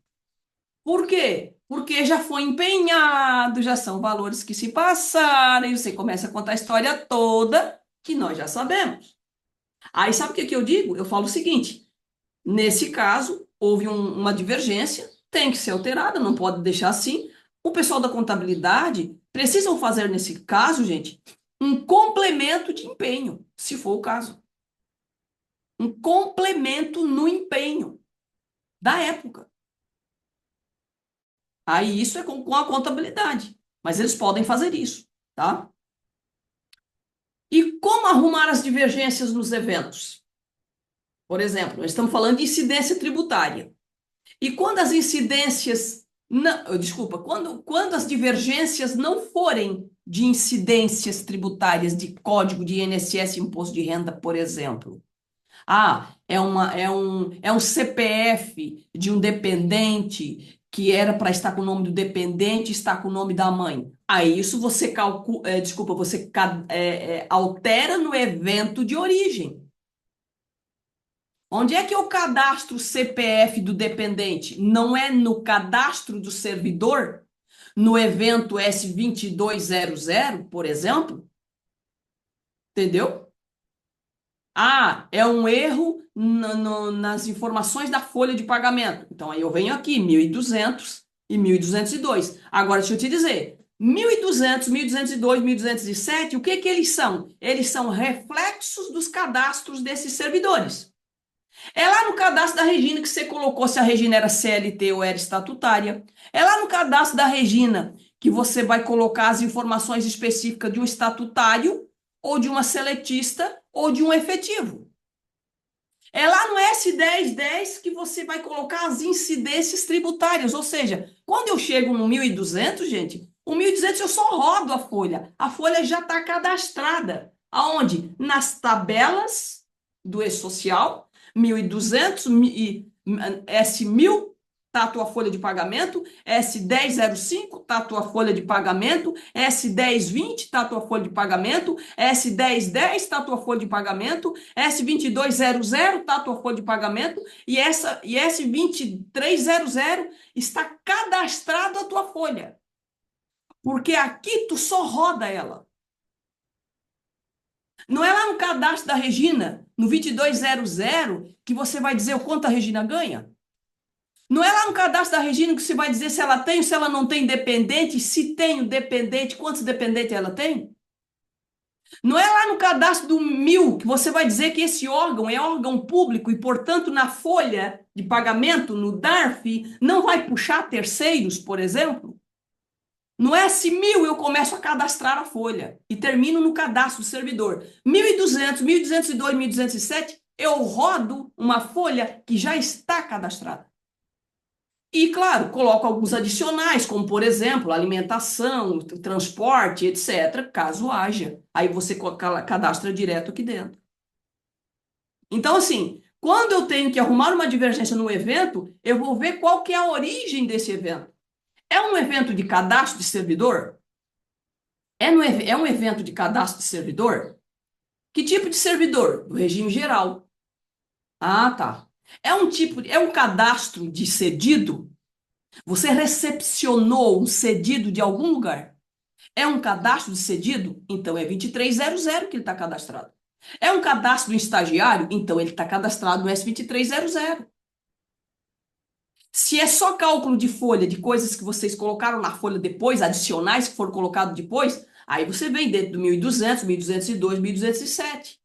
Por quê? Porque já foi empenhado, já são valores que se passaram, e você começa a contar a história toda que nós já sabemos. Aí sabe o que eu digo? Eu falo o seguinte: nesse caso, houve uma divergência, tem que ser alterada, não pode deixar assim. O pessoal da contabilidade precisam fazer, nesse caso, gente, um complemento de empenho, se for o caso. Um complemento no empenho da época. Aí isso é com a contabilidade, mas eles podem fazer isso, tá? E como arrumar as divergências nos eventos? Por exemplo, nós estamos falando de incidência tributária. E quando as incidências, não, desculpa, quando as divergências não forem de incidências tributárias de código de INSS, imposto de renda, por exemplo. Ah, é um CPF de um dependente que era para estar com o nome do dependente, está com o nome da mãe. Aí isso você altera no evento de origem. Onde é que eu cadastro o CPF do dependente? Não é no cadastro do servidor? No evento S2200, por exemplo? Entendeu? Ah, é um erro nas informações da folha de pagamento. Então, aí eu venho aqui, 1.200 e 1.202. Agora, deixa eu te dizer, 1.200, 1.202, 1.207, o que que eles são? Eles são reflexos dos cadastros desses servidores. É lá no cadastro da Regina que você colocou se a Regina era CLT ou era estatutária. É lá no cadastro da Regina que você vai colocar as informações específicas de um estatutário ou de uma seletista ou de um efetivo. É lá no S1010 que você vai colocar as incidências tributárias. Ou seja, quando eu chego no 1.200, gente, o 1.200 eu só rodo a folha. A folha já está cadastrada. Aonde? Nas tabelas do E-Social, 1.200 e S1000 tá a tua folha de pagamento, S1005 tá a tua folha de pagamento, S1020 tá a tua folha de pagamento, S1010 tá a tua folha de pagamento, S2200 tá a tua folha de pagamento e S2300 está cadastrado a tua folha. Porque aqui tu só roda ela. Não é lá no cadastro da Regina, no 2200, que você vai dizer o quanto a Regina ganha. Não é lá no cadastro da Regina que você vai dizer se ela tem ou se ela não tem dependente, se tem o dependente, quantos dependentes ela tem. Não é lá no cadastro do 1000 que você vai dizer que esse órgão é órgão público e, portanto, na folha de pagamento, no DARF, não vai puxar terceiros, por exemplo. No S1000 eu começo a cadastrar a folha e termino no cadastro do servidor. 1200, 1202, 1207, eu rodo uma folha que já está cadastrada. E, claro, coloco alguns adicionais, como, por exemplo, alimentação, transporte, etc., caso haja. Aí você cadastra direto aqui dentro. Então, assim, quando eu tenho que arrumar uma divergência no evento, eu vou ver qual que é a origem desse evento. É um evento de cadastro de servidor? É um evento de cadastro de servidor? Que tipo de servidor? Do regime geral. Ah, tá. É um cadastro de cedido? Você recepcionou um cedido de algum lugar? É um cadastro de cedido? Então é 2300 que ele está cadastrado. É um cadastro do estagiário? Então ele está cadastrado no S2300. Se é só cálculo de folha de coisas que vocês colocaram na folha depois, adicionais que foram colocados depois, aí você vem dentro do 1200, 1202, 1207.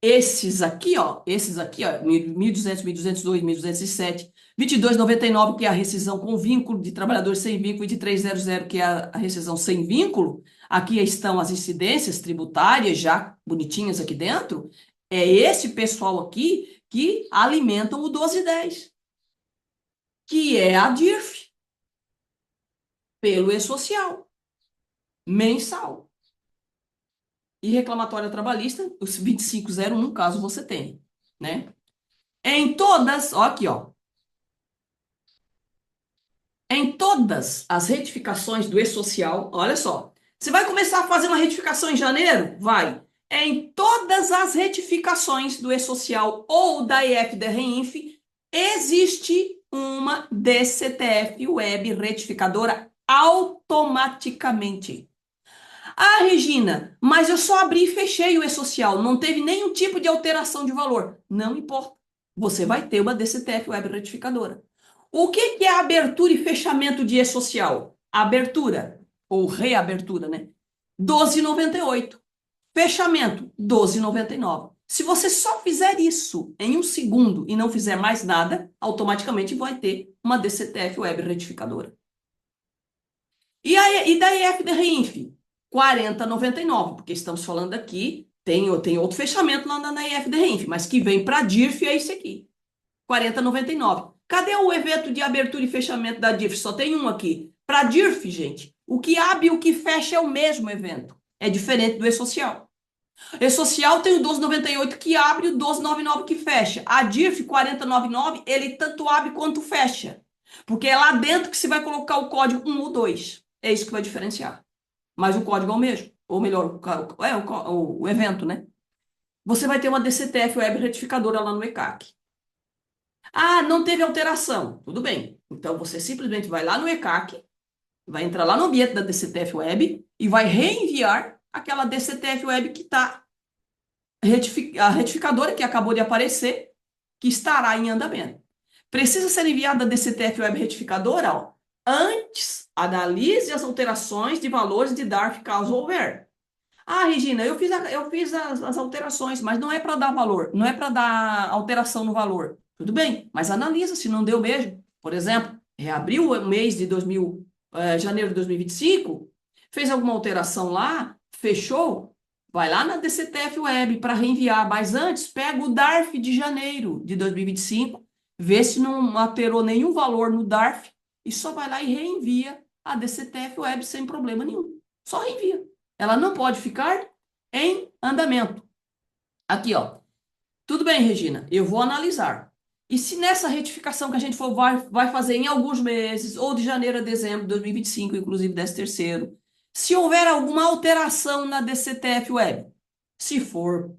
Esses aqui, ó, 1200, 1202, 1207, 2299, que é a rescisão com vínculo, de trabalhadores sem vínculo, e de 300, que é a rescisão sem vínculo. Aqui estão as incidências tributárias já bonitinhas aqui dentro. É esse pessoal aqui que alimentam o 1210, que é a DIRF, pelo E-Social, mensal. E reclamatória trabalhista, os 2501, caso você tenha, né? Em todas, ó aqui, ó. Em todas as retificações do E-Social, olha só. Você vai começar a fazer uma retificação em janeiro? Vai. Em todas as retificações do E-Social ou da EF-DRINF, existe uma DCTF Web retificadora automaticamente. Ah, Regina, mas eu só abri e fechei o E-Social, não teve nenhum tipo de alteração de valor. Não importa. Você vai ter uma DCTF Web retificadora. O que é abertura e fechamento de E-Social? Abertura, ou reabertura, né? 12,98. Fechamento, 12,99. Se você só fizer isso em um segundo e não fizer mais nada, automaticamente vai ter uma DCTF Web retificadora. E da EF-DRINF? 40,99, porque estamos falando aqui, tem outro fechamento na EF-DRINF, mas que vem para a DIRF é esse aqui. 40,99. Cadê o evento de abertura e fechamento da DIRF? Só tem um aqui. Para a DIRF, gente, o que abre e o que fecha é o mesmo evento. É diferente do E-Social. E-Social tem o 12,98 que abre e o 12,99 que fecha. A DIRF 40,99, ele tanto abre quanto fecha. Porque é lá dentro que você vai colocar o código 1 ou 2. É isso que vai diferenciar. Mas o código é o mesmo. Ou melhor, o evento, né? Você vai ter uma DCTF Web retificadora lá no ECAC. Ah, não teve alteração. Tudo bem. Então você simplesmente vai lá no ECAC, vai entrar lá no ambiente da DCTF Web e vai reenviar aquela DCTF Web que está a retificadora que acabou de aparecer, que estará em andamento. Precisa ser enviada a DCTF Web retificadora, ó. Antes, analise as alterações de valores de DARF caso houver. Ah, Regina, eu fiz as alterações, mas não é para dar valor, não é para dar alteração no valor. Tudo bem, mas analisa se não deu mesmo. Por exemplo, reabriu o mês de janeiro de 2025, fez alguma alteração lá, fechou, vai lá na DCTF Web para reenviar, mas antes pega o DARF de janeiro de 2025, vê se não alterou nenhum valor no DARF e só vai lá e reenvia a DCTF Web sem problema nenhum. Só reenvia. Ela não pode ficar em andamento. Aqui, ó. Tudo bem, Regina, eu vou analisar. E se nessa retificação que a gente vai fazer em alguns meses, ou de janeiro a dezembro de 2025, inclusive 13º, se houver alguma alteração na DCTF Web, se for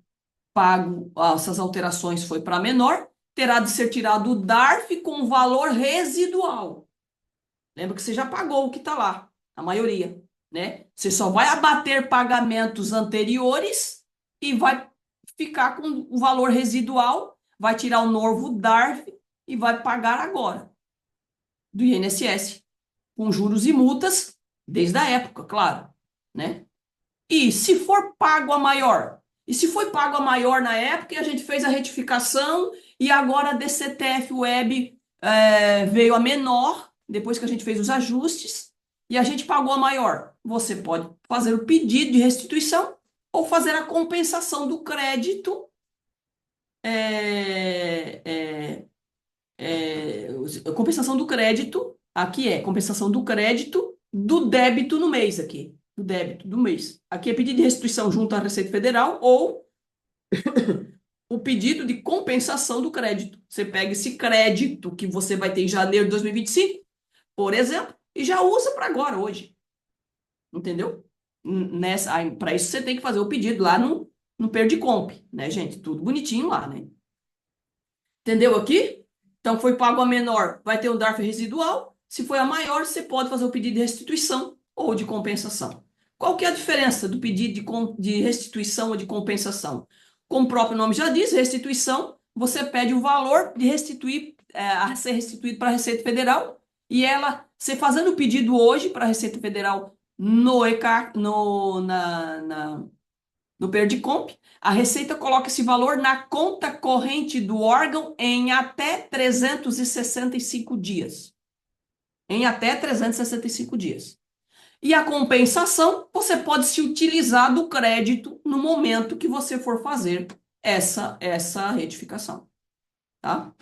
pago, essas alterações foi para menor, terá de ser tirado o DARF com valor residual. Lembra que você já pagou o que está lá, a maioria, né? Você só vai abater pagamentos anteriores e vai ficar com o valor residual, vai tirar o novo DARF e vai pagar agora do INSS, com juros e multas desde a época, claro, né? E se for pago a maior? E se foi pago a maior na época e a gente fez a retificação e agora a DCTF Web veio a menor, depois que a gente fez os ajustes, e a gente pagou a maior? Você pode fazer o pedido de restituição ou fazer a compensação do crédito. Compensação do crédito, aqui é compensação do crédito do débito no mês aqui, do débito do mês. Aqui é pedido de restituição junto à Receita Federal ou o pedido de compensação do crédito. Você pega esse crédito que você vai ter em janeiro de 2025, por exemplo, e já usa para agora, hoje. Entendeu? Para isso você tem que fazer o pedido lá no Perdicomp, né, gente? Tudo bonitinho lá, né? Entendeu aqui? Então, foi pago a menor, vai ter um DARF residual. Se foi a maior, você pode fazer o pedido de restituição ou de compensação. Qual que é a diferença do pedido de restituição ou de compensação? Como o próprio nome já diz, restituição, você pede o valor de restituir, a ser restituído para a Receita Federal, e ela, você fazendo o pedido hoje para a Receita Federal no ECAC, no Perdicomp, a Receita coloca esse valor na conta corrente do órgão em até 365 dias. Em até 365 dias. E a compensação, você pode se utilizar do crédito no momento que você for fazer essa retificação. Tá?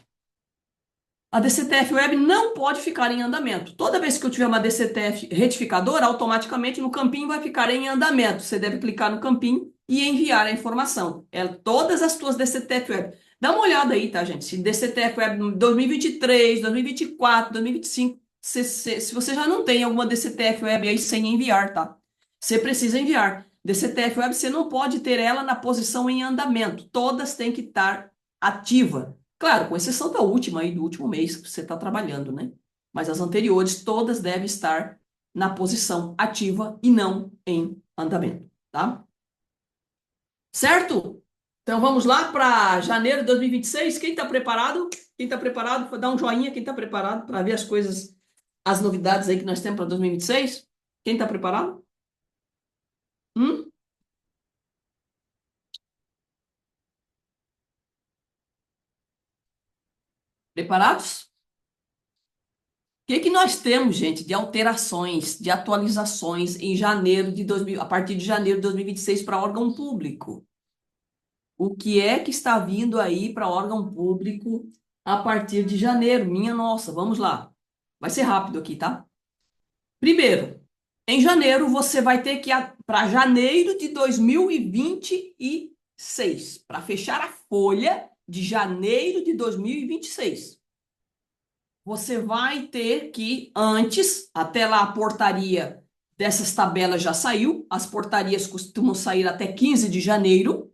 A DCTF Web não pode ficar em andamento. Toda vez que eu tiver uma DCTF retificadora, automaticamente no campinho vai ficar em andamento. Você deve clicar no campinho e enviar a informação. Todas as tuas DCTF Web. Dá uma olhada aí, tá, gente? Se DCTF Web 2023, 2024, 2025, se você já não tem alguma DCTF Web aí sem enviar, tá? Você precisa enviar. DCTF Web, você não pode ter ela na posição em andamento. Todas têm que estar ativa. Claro, com exceção da última aí, do último mês que você está trabalhando, né? Mas as anteriores, todas devem estar na posição ativa e não em andamento, tá? Certo? Então vamos lá para janeiro de 2026. Quem está preparado? Quem está preparado? Dá um joinha. Quem está preparado para ver as coisas, as novidades aí que nós temos para 2026? Quem está preparado? Preparados? O que nós temos, gente, de alterações, de atualizações em janeiro de 2000, a partir de janeiro de 2026 para órgão público? O que é que está vindo aí para órgão público a partir de janeiro? Minha nossa, vamos lá. Vai ser rápido aqui, tá? Primeiro, em janeiro você vai ter que ir para janeiro de 2026, para fechar a folha de janeiro de 2026. Você vai ter que, antes, até lá a portaria dessas tabelas já saiu, as portarias costumam sair até 15 de janeiro,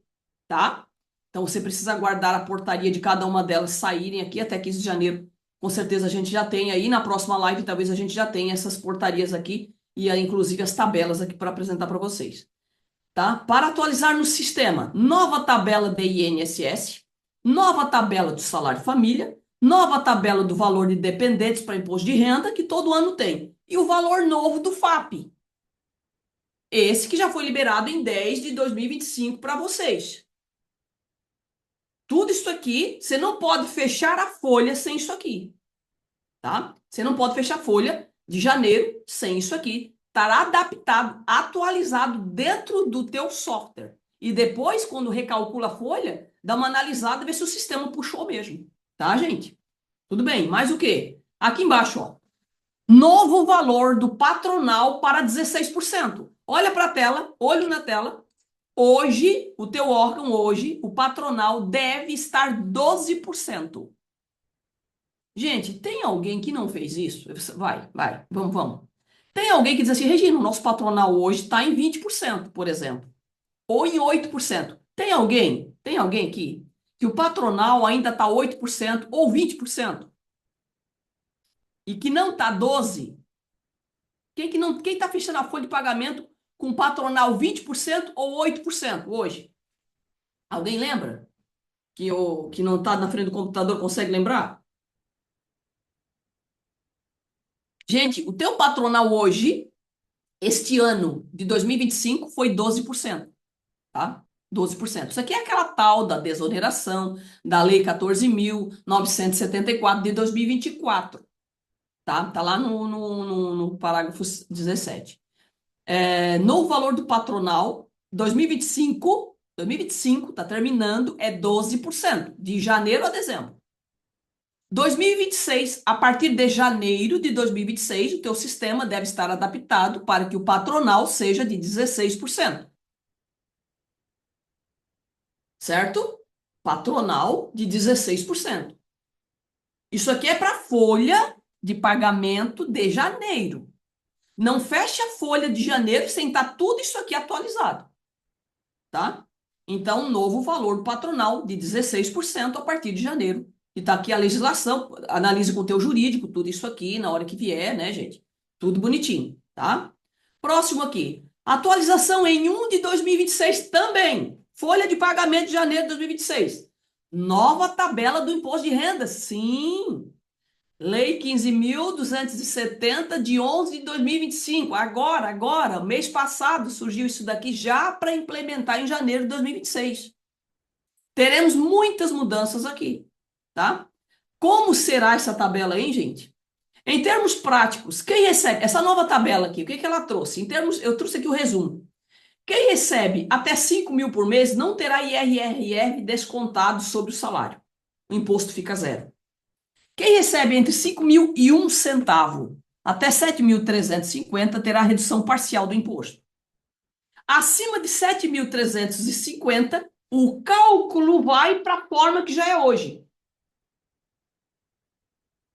tá? Então você precisa aguardar a portaria de cada uma delas saírem aqui até 15 de janeiro. Com certeza a gente já tem aí, na próxima live talvez a gente já tenha essas portarias aqui e aí, inclusive as tabelas aqui para apresentar para vocês. Tá? Para atualizar no sistema, nova tabela de INSS, nova tabela do salário família, nova tabela do valor de dependentes para imposto de renda, que todo ano tem, e o valor novo do FAP. Esse que já foi liberado em 10 de 2025 para vocês. Tudo isso aqui, você não pode fechar a folha sem isso aqui. Tá? Você não pode fechar a folha de janeiro sem isso aqui. Estará adaptado, atualizado dentro do teu software. E depois, quando recalcula a folha, dá uma analisada e vê se o sistema puxou mesmo. Tá, gente? Tudo bem. Mais o quê? Aqui embaixo, ó. Novo valor do patronal para 16%. Olha para a tela, olho na tela. Hoje, o teu órgão, hoje, o patronal deve estar 12%. Gente, tem alguém que não fez isso? Vai, vamos. Tem alguém que diz assim, Regina, o nosso patronal hoje está em 20%, por exemplo, ou em 8%. Tem alguém que o patronal ainda está 8% ou 20% e que não está 12%? Quem está fechando a folha de pagamento com patronal 20% ou 8% hoje? Alguém lembra? Que não está na frente do computador consegue lembrar? Gente, o teu patronal hoje, este ano de 2025, foi 12%, tá? 12%. Isso aqui é aquela tal da desoneração da Lei 14.974 de 2024, tá? Tá lá no parágrafo 17. No valor do patronal, 2025, tá terminando, é 12%, de janeiro a dezembro. 2026, a partir de janeiro de 2026, o teu sistema deve estar adaptado para que o patronal seja de 16%. Certo? Patronal de 16%. Isso aqui é para folha de pagamento de janeiro. Não fecha a folha de janeiro sem estar tudo isso aqui atualizado. Tá? Então, novo valor patronal de 16% a partir de janeiro. E tá aqui a legislação, analise com o teu jurídico, tudo isso aqui, na hora que vier, né, gente? Tudo bonitinho, tá? Próximo aqui. Atualização em 1 de 2026 também. Folha de pagamento de janeiro de 2026. Nova tabela do imposto de renda. Sim. Lei 15.270 de 11 de 2025. Agora, mês passado surgiu isso daqui já para implementar em janeiro de 2026. Teremos muitas mudanças aqui, tá? Como será essa tabela aí, gente? Em termos práticos, quem recebe essa nova tabela aqui, o que que ela trouxe? Eu trouxe aqui o resumo. Quem recebe até 5 mil por mês não terá IRR descontado sobre o salário. O imposto fica zero. Quem recebe entre 5 mil e 1 centavo até 7.350 terá redução parcial do imposto. Acima de 7.350, o cálculo vai para a forma que já é hoje.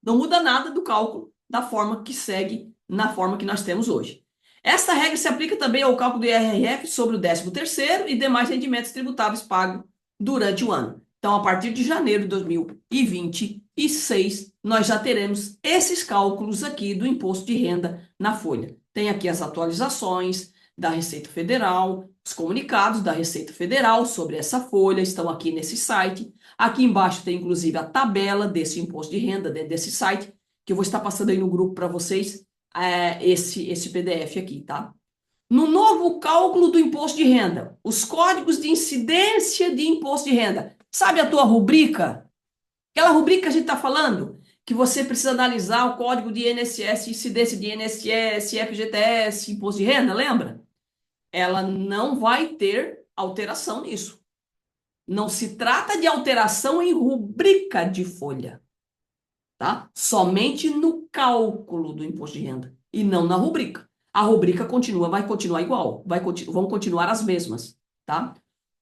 Não muda nada do cálculo da forma que segue na forma que nós temos hoje. Esta regra se aplica também ao cálculo do IRF sobre o 13º e demais rendimentos tributáveis pagos durante o ano. Então, a partir de janeiro de 2026, nós já teremos esses cálculos aqui do imposto de renda na folha. Tem aqui as atualizações da Receita Federal, os comunicados da Receita Federal sobre essa folha estão aqui nesse site. Aqui embaixo tem, inclusive, a tabela desse imposto de renda dentro desse site, que eu vou estar passando aí no grupo para vocês, esse PDF aqui, tá? No novo cálculo do imposto de renda, os códigos de incidência de imposto de renda. Sabe a tua rubrica? Aquela rubrica que a gente está falando, que você precisa analisar o código de INSS, incidência de INSS, FGTS, imposto de renda, lembra? Ela não vai ter alteração nisso. Não se trata de alteração em rubrica de folha, tá? Somente no cálculo do imposto de renda e não na rubrica. A rubrica vai continuar igual, vão continuar as mesmas, tá?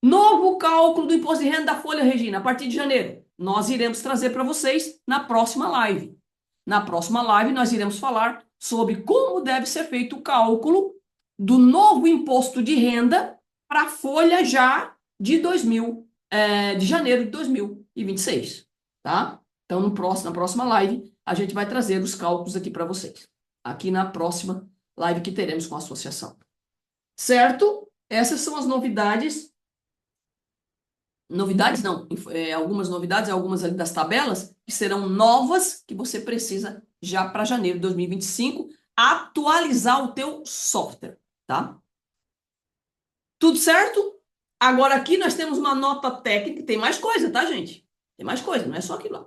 Novo cálculo do imposto de renda da folha, Regina, a partir de janeiro. Nós iremos trazer para vocês na próxima live. Na próxima live nós iremos falar sobre como deve ser feito o cálculo do novo imposto de renda para a folha já de janeiro de 2026, tá? Então, na próxima live, a gente vai trazer os cálculos aqui para vocês. Aqui na próxima live que teremos com a associação. Certo? Essas são as novidades. Novidades não, algumas novidades, algumas ali das tabelas que serão novas, que você precisa já para janeiro de 2025 atualizar o teu software, tá? Tudo certo? Agora aqui nós temos uma nota técnica, tem mais coisa, tá, gente? Tem mais coisa, não é só aquilo lá.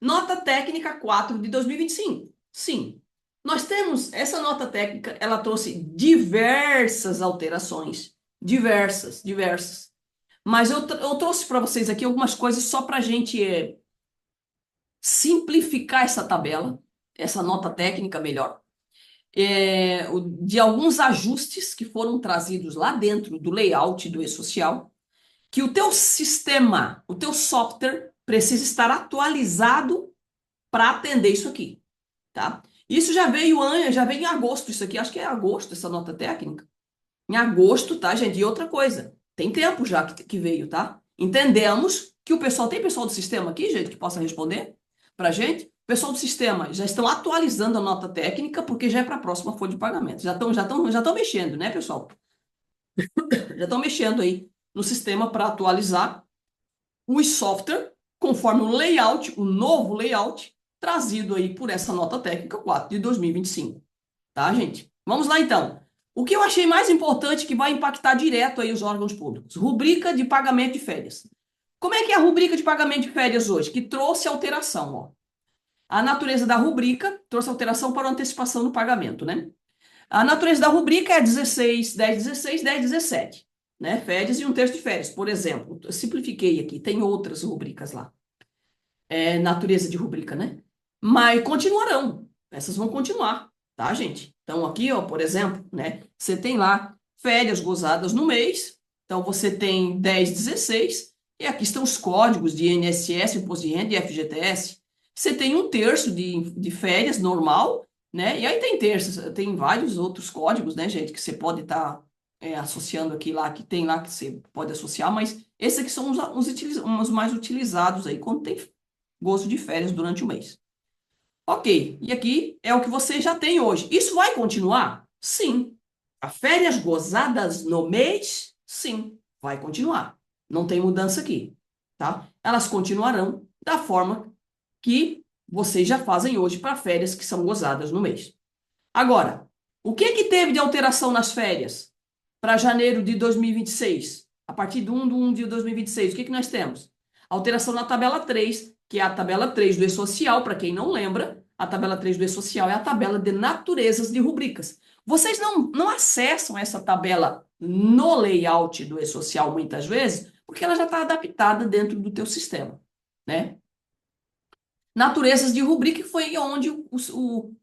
Nota técnica 4 de 2025. Sim, nós temos essa nota técnica, ela trouxe diversas alterações, diversas. Mas eu trouxe para vocês aqui algumas coisas só para a gente simplificar essa tabela, essa nota técnica melhor, de alguns ajustes que foram trazidos lá dentro do layout do e-social, que o teu sistema, o teu software precisa estar atualizado para atender isso aqui, tá? Isso já veio em agosto, isso aqui, acho que é agosto, essa nota técnica. Em agosto, tá, gente? E outra coisa, tem tempo já que veio, tá? Entendemos que tem pessoal do sistema aqui, gente, que possa responder pra gente. O pessoal do sistema já estão atualizando a nota técnica, porque já é para a próxima folha de pagamento. Já estão mexendo, né, pessoal? Já estão mexendo aí no sistema para atualizar o software conforme o layout, o novo layout, trazido aí por essa nota técnica 4 de 2025. Tá, gente? Vamos lá, então. O que eu achei mais importante que vai impactar direto aí os órgãos públicos? Rubrica de pagamento de férias. Como é que é a rubrica de pagamento de férias hoje? Que trouxe alteração, ó. A natureza da rubrica trouxe alteração para a antecipação do pagamento, né? A natureza da rubrica é 16, 10, 16, 10, 17, né? Férias e um terço de férias, por exemplo. Eu simplifiquei aqui, tem outras rubricas lá. É natureza de rubrica, né? Mas continuarão. Essas vão continuar, tá, gente? Então, aqui, ó, por exemplo, né? Você tem lá férias gozadas no mês. Então, você tem 10, 16. E aqui estão os códigos de INSS, Imposto de Renda e FGTS. Você tem um terço de férias normal, né? E aí tem vários outros códigos, né, gente, que você pode estar associando aqui lá, que tem lá que você pode associar, mas esses aqui são os mais utilizados aí quando tem gozo de férias durante o mês. Ok, e aqui é o que você já tem hoje. Isso vai continuar? Sim. As férias gozadas no mês? Sim, vai continuar. Não tem mudança aqui, tá? Elas continuarão da forma que vocês já fazem hoje para férias que são gozadas no mês. Agora, o que que teve de alteração nas férias para janeiro de 2026? A partir de 1 de 2026, o que que nós temos? Alteração na tabela 3, que é a tabela 3 do E-Social, para quem não lembra, a tabela 3 do E-Social é a tabela de naturezas de rubricas. Vocês não acessam essa tabela no layout do E-Social muitas vezes, porque ela já está adaptada dentro do teu sistema, né? Naturezas de rubrica foi onde o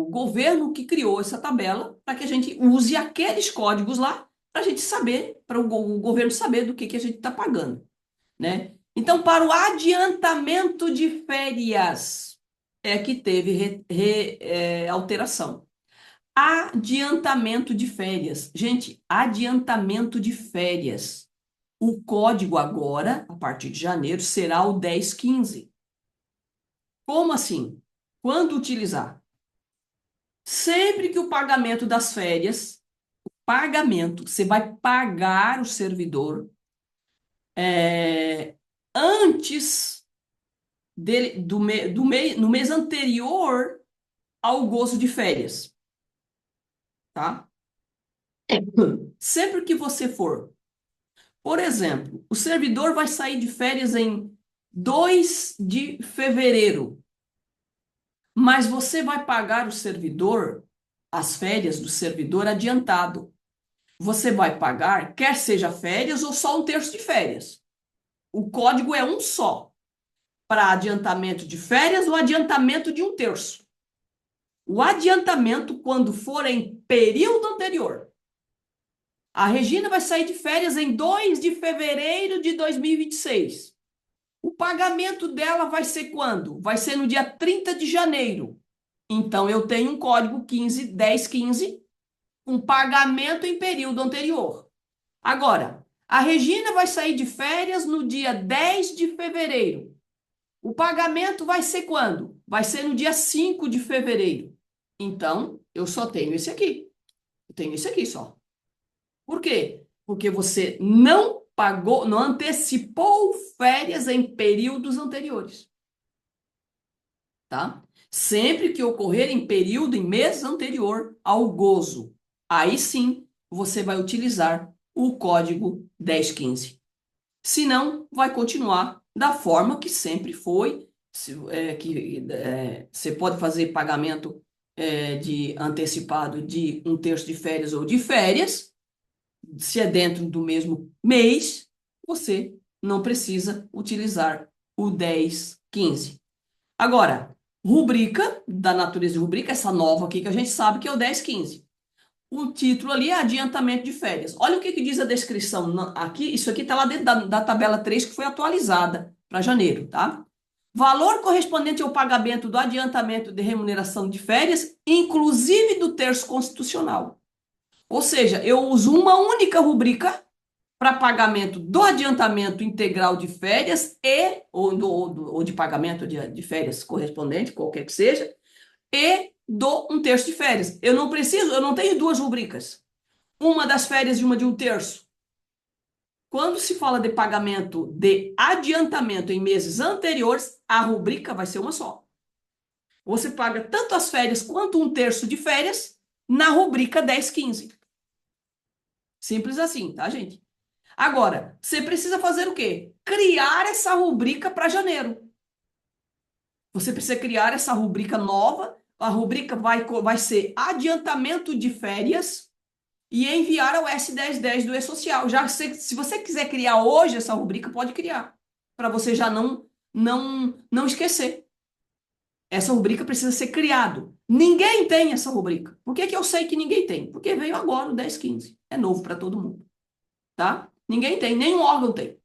governo que criou essa tabela para que a gente use aqueles códigos lá para a gente saber, para o governo saber do que a gente está pagando, né? Então, para o adiantamento de férias é que teve alteração. Adiantamento de férias. Gente, adiantamento de férias. O código agora, a partir de janeiro, será o 1015. Como assim? Quando utilizar? Sempre que o pagamento das férias, você vai pagar o servidor antes no mês anterior ao gozo de férias, tá? Sempre que você for, por exemplo, o servidor vai sair de férias em 2 de fevereiro. Mas você vai pagar o servidor, as férias do servidor adiantado. Você vai pagar, quer seja férias ou só um terço de férias. O código é um só, para adiantamento de férias ou adiantamento de um terço. O adiantamento, quando for em período anterior. A Regina vai sair de férias em 2 de fevereiro de 2026. O pagamento dela vai ser quando? Vai ser no dia 30 de janeiro. Então, eu tenho um código 1015, um pagamento em período anterior. Agora, a Regina vai sair de férias no dia 10 de fevereiro. O pagamento vai ser quando? Vai ser no dia 5 de fevereiro. Então, eu só tenho esse aqui. Eu tenho esse aqui só. Por quê? Porque você não pagou, não antecipou férias em períodos anteriores. Tá? Sempre que ocorrer em período, em mês anterior ao gozo, aí sim você vai utilizar o código 1015. Se não, vai continuar da forma que sempre foi, você pode fazer pagamento de antecipado de um terço de férias ou de férias, se é dentro do mesmo mês, você não precisa utilizar o 1015. Agora, rubrica, da natureza de rubrica, essa nova aqui que a gente sabe que é o 1015. O título ali é adiantamento de férias. Olha o que diz a descrição aqui. Isso aqui está lá dentro da tabela 3 que foi atualizada para janeiro, tá? valor correspondente ao pagamento do adiantamento de remuneração de férias, inclusive do terço constitucional. Ou seja, eu uso uma única rubrica para pagamento do adiantamento integral de férias ou de pagamento de férias correspondente, qualquer que seja, e do um terço de férias. Eu não tenho duas rubricas. Uma das férias e uma de um terço. Quando se fala de pagamento de adiantamento em meses anteriores, a rubrica vai ser uma só. Você paga tanto as férias quanto um terço de férias na rubrica 1015. Simples assim, tá, gente? Agora, você precisa fazer o quê? Criar essa rubrica para janeiro. Você precisa criar essa rubrica nova. A rubrica vai ser adiantamento de férias e enviar ao S1010 do E-Social. Já se você quiser criar hoje essa rubrica, pode criar, para você já não esquecer. Essa rubrica precisa ser criado. Ninguém tem essa rubrica. Por que que eu sei que ninguém tem? Porque veio agora o 1015. É novo para todo mundo, tá? Ninguém tem, nenhum órgão tem.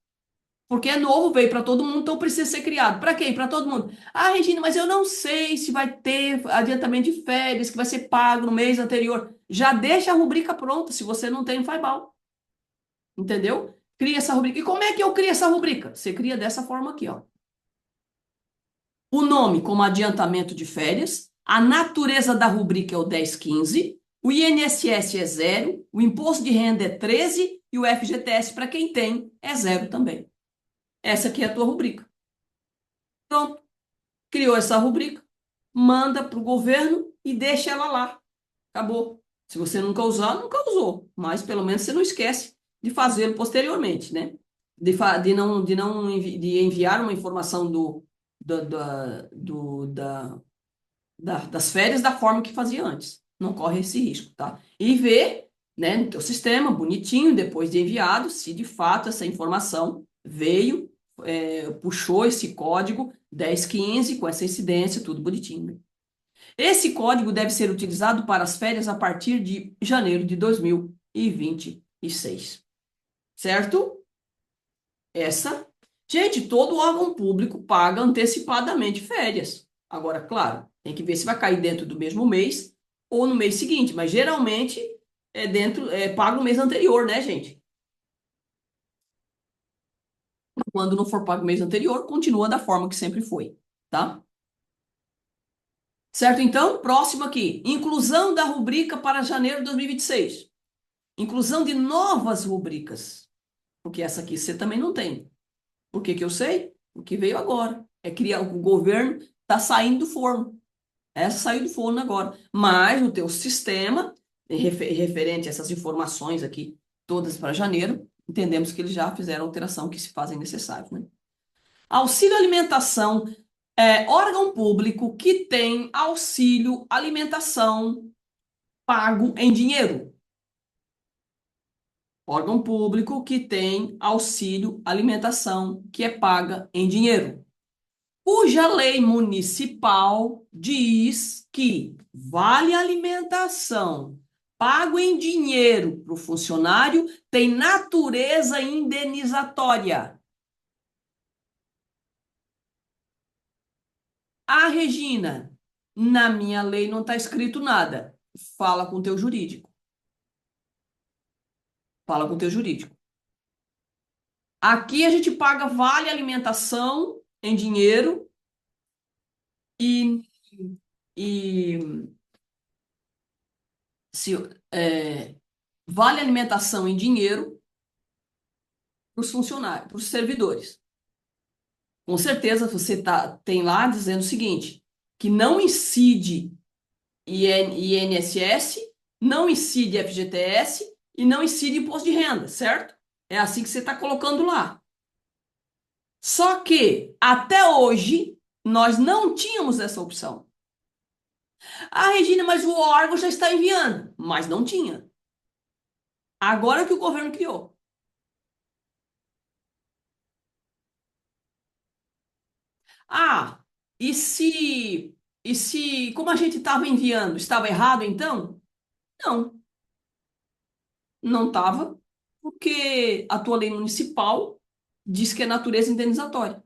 Porque é novo, veio para todo mundo, então precisa ser criado. Para quem? Para todo mundo. Ah, Regina, mas eu não sei se vai ter adiantamento de férias que vai ser pago no mês anterior. Já deixa a rubrica pronta. Se você não tem, não faz mal. Entendeu? Cria essa rubrica. E como é que eu crio essa rubrica? Você cria dessa forma aqui, ó. O nome como adiantamento de férias. A natureza da rubrica é o 1015. O INSS é 0. O imposto de renda é 13. E o FGTS, para quem tem, é 0 também. Essa aqui é a tua rubrica. Pronto. Criou essa rubrica, manda para o governo e deixa ela lá. Acabou. Se você nunca usar, nunca usou. Mas pelo menos você não esquece de fazê-lo posteriormente, né? De enviar uma informação das férias da forma que fazia antes. Não corre esse risco, tá? E ver, né, no teu sistema, bonitinho, depois de enviado, se de fato essa informação veio, puxou esse código 1015 com essa incidência, tudo bonitinho, né? Esse código deve ser utilizado para as férias a partir de janeiro de 2026. Certo? Essa. Gente, todo órgão público paga antecipadamente férias. Agora, claro, tem que ver se vai cair dentro do mesmo mês ou no mês seguinte, mas geralmente paga no mês anterior, né, gente? Quando não for pago o mês anterior, continua da forma que sempre foi, tá? Certo, então? Próximo aqui. Inclusão da rubrica para janeiro de 2026. Inclusão de novas rubricas. Porque essa aqui você também não tem. Por que que eu sei? Porque veio agora. É criar, o governo está saindo do forno. Essa saiu do forno agora. Mas no teu sistema, referente a essas informações aqui, todas para janeiro, entendemos que eles já fizeram a alteração que se fazem necessários, né? Auxílio alimentação é órgão público que tem auxílio alimentação pago em dinheiro. Órgão público que tem auxílio alimentação que é paga em dinheiro, cuja lei municipal diz que vale alimentação pago em dinheiro para o funcionário tem natureza indenizatória. Ah, Regina, na minha lei não está escrito nada. Fala com o teu jurídico. Fala com o teu jurídico. Aqui a gente paga vale alimentação em dinheiro e, e se, é, vale alimentação em dinheiro para os funcionários, para os servidores. Com certeza você tem lá dizendo o seguinte, que não incide INSS, não incide FGTS e não incide imposto de renda, certo? É assim que você está colocando lá. Só que, até hoje, nós não tínhamos essa opção. Ah, Regina, mas o órgão já está enviando. Mas não tinha. Agora que o governo criou. Ah, como a gente estava enviando, estava errado então? Não, não estava, porque a tua lei municipal diz que é natureza indenizatória.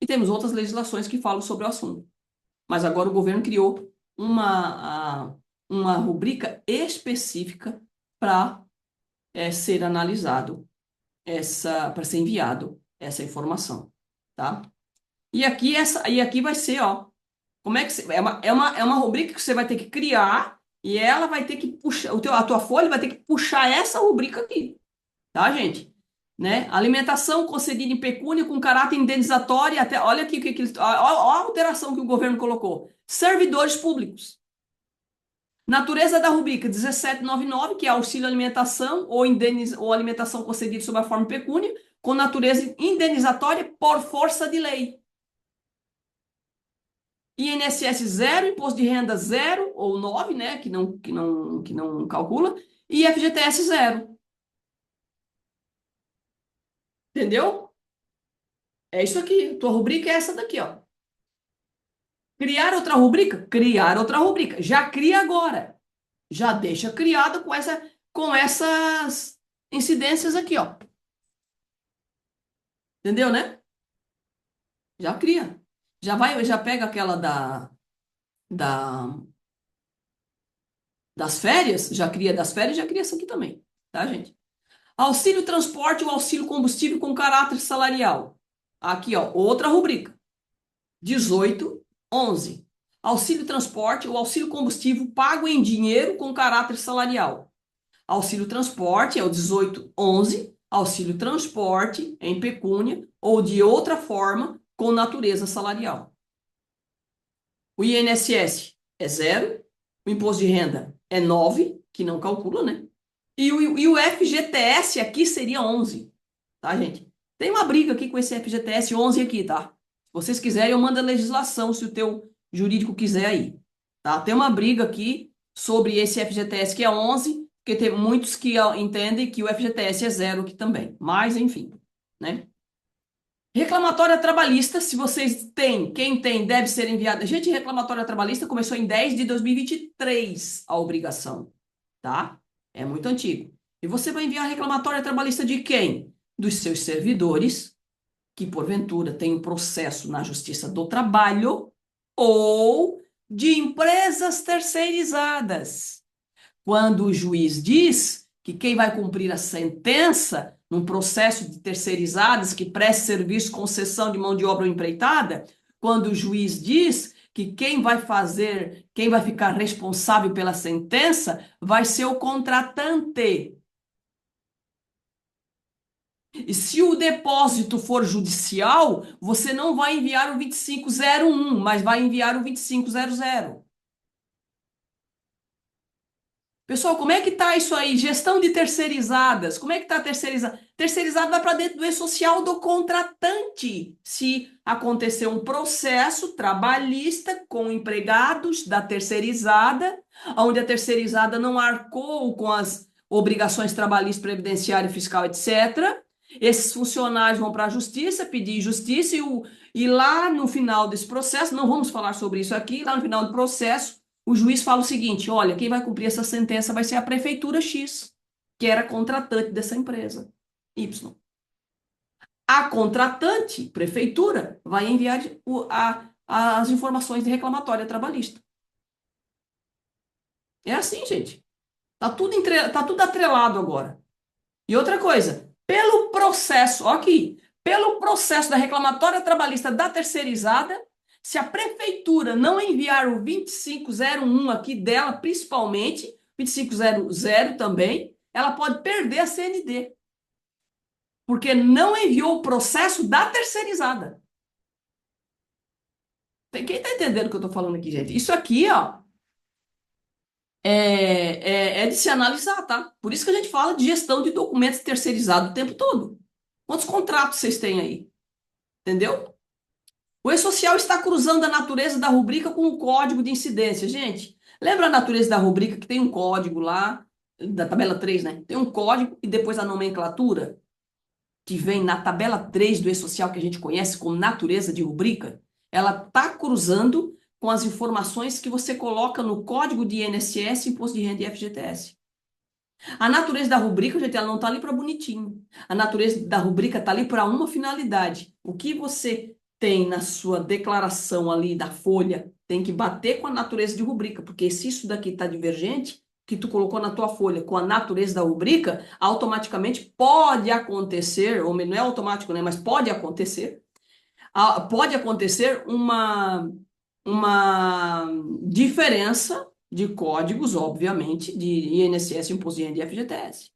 e temos outras legislações que falam sobre o assunto. Mas agora o governo criou uma rubrica específica para ser analisado, para ser enviado essa informação, tá? E aqui vai ser, ó, como é que é uma rubrica que você vai ter que criar e ela vai ter que puxar, a tua folha vai ter que puxar essa rubrica aqui, tá, gente? Né? Alimentação concedida em pecúnia com caráter indenizatório, até, olha aqui ó a alteração que o governo colocou. Servidores públicos. Natureza da rubrica 1799, que é auxílio alimentação ou alimentação concedida sob a forma de pecúnia, com natureza indenizatória por força de lei. INSS zero, imposto de renda zero ou 9, né, que não calcula, e FGTS zero. Entendeu? É isso aqui. Tua rubrica é essa daqui, ó. Criar outra rubrica? Criar outra rubrica. Já cria agora. Já deixa criada com essas incidências aqui, ó. Entendeu, né? Já cria. Já pega aquela da, das férias, já cria das férias, já cria essa aqui também, tá, gente? Auxílio transporte ou auxílio combustível com caráter salarial. Aqui, ó, outra rubrica. 18.11. Auxílio transporte ou auxílio combustível pago em dinheiro com caráter salarial. Auxílio transporte é o 18.11. Auxílio transporte em pecúnia ou de outra forma com natureza salarial. O INSS é zero. O imposto de renda é 9, que não calcula, né? E o FGTS aqui seria 11, tá, gente? Tem uma briga aqui com esse FGTS 11 aqui, tá? Se vocês quiserem, eu mando a legislação, se o teu jurídico quiser aí, tá? Tem uma briga aqui sobre esse FGTS que é 11, porque tem muitos que entendem que o FGTS é zero aqui também. Mas, enfim, né? Reclamatória trabalhista, se vocês têm, quem tem, deve ser enviado. Gente, reclamatória trabalhista começou em 10 de 2023, a obrigação, tá? É muito antigo. E você vai enviar reclamatória trabalhista de quem? Dos seus servidores, que porventura tem um processo na Justiça do Trabalho, ou de empresas terceirizadas. Quando o juiz diz que quem vai cumprir a sentença num processo de terceirizadas que preste serviço com cessão de mão de obra ou empreitada, quando o juiz diz que quem vai ficar responsável pela sentença vai ser o contratante. E se o depósito for judicial, você não vai enviar o 2501, mas vai enviar o 2500. Pessoal, como é que tá isso aí? Gestão de terceirizadas. Como é que tá terceirizada? Terceirizado vai para dentro do e-social do contratante. Se acontecer um processo trabalhista com empregados da terceirizada, onde a terceirizada não arcou com as obrigações trabalhistas, previdenciária, fiscal, etc., esses funcionários vão para a justiça pedir justiça e lá no final desse processo, não vamos falar sobre isso aqui, lá no final do processo, o juiz fala o seguinte: olha, quem vai cumprir essa sentença vai ser a prefeitura X, que era contratante dessa empresa Y. A contratante, prefeitura, vai enviar as informações de reclamatória trabalhista. É assim, gente. Tá tudo atrelado agora. E outra coisa, pelo processo, ó aqui, pelo processo da reclamatória trabalhista da terceirizada, se a prefeitura não enviar o 2501 aqui dela, principalmente, 2500 também, ela pode perder a CND. Porque não enviou o processo da terceirizada. Quem está entendendo o que eu estou falando aqui, gente? Isso aqui, ó, é de se analisar, tá? Por isso que a gente fala de gestão de documentos terceirizados o tempo todo. Quantos contratos vocês têm aí? Entendeu? O e-social está cruzando a natureza da rubrica com o código de incidência. Gente, lembra a natureza da rubrica que tem um código lá, da tabela 3, né? Tem um código e depois a nomenclatura, que vem na tabela 3 do e-social, que a gente conhece como natureza de rubrica. Ela está cruzando com as informações que você coloca no código de INSS, Imposto de Renda e FGTS. A natureza da rubrica, gente, ela não está ali para bonitinho. A natureza da rubrica está ali para uma finalidade. O que você tem na sua declaração ali da folha, tem que bater com a natureza de rubrica, porque se isso daqui está divergente, que tu colocou na tua folha com a natureza da rubrica, automaticamente pode acontecer, ou não é automático, né, mas pode acontecer uma diferença de códigos, obviamente, de INSS, Imposto de Renda e FGTS.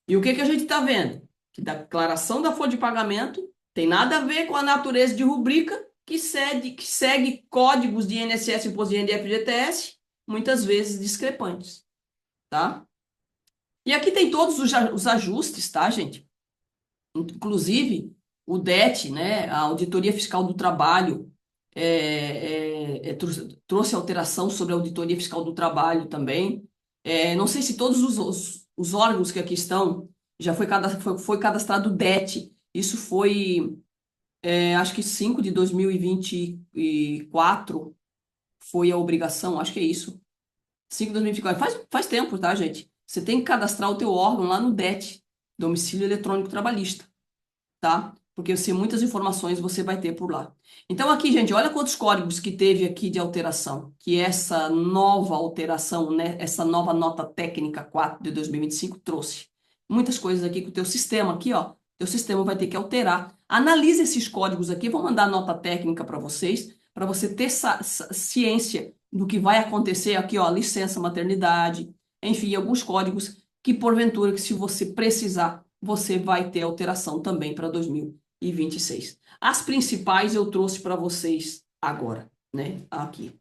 E o que que a gente está vendo? Que da declaração da folha de pagamento tem nada a ver com a natureza de rubrica que segue códigos de INSS, Imposto de Renda e FGTS, muitas vezes discrepantes, tá? E aqui tem todos os ajustes, tá, gente? Inclusive, o DET, né, a Auditoria Fiscal do Trabalho, trouxe alteração sobre a Auditoria Fiscal do Trabalho também. Não sei se todos os órgãos que aqui estão já foi cadastrado o DET. Isso foi, acho que 5 de 2024 foi a obrigação, acho que é isso. 5 de 2024. Faz tempo, tá, gente? Você tem que cadastrar o teu órgão lá no DET, Domicílio Eletrônico Trabalhista, tá? Porque muitas informações você vai ter por lá. Então aqui, gente, olha quantos códigos que teve aqui de alteração, que essa nova alteração, né, essa nova nota técnica 4 de 2025 trouxe. Muitas coisas aqui que o teu sistema aqui, ó, teu sistema vai ter que alterar. Analise esses códigos aqui, vou mandar a nota técnica para você ter ciência do que vai acontecer aqui, ó, licença maternidade, enfim, alguns códigos que porventura, que se você precisar, você vai ter alteração também para 2026. As principais eu trouxe para vocês agora, né? Aqui.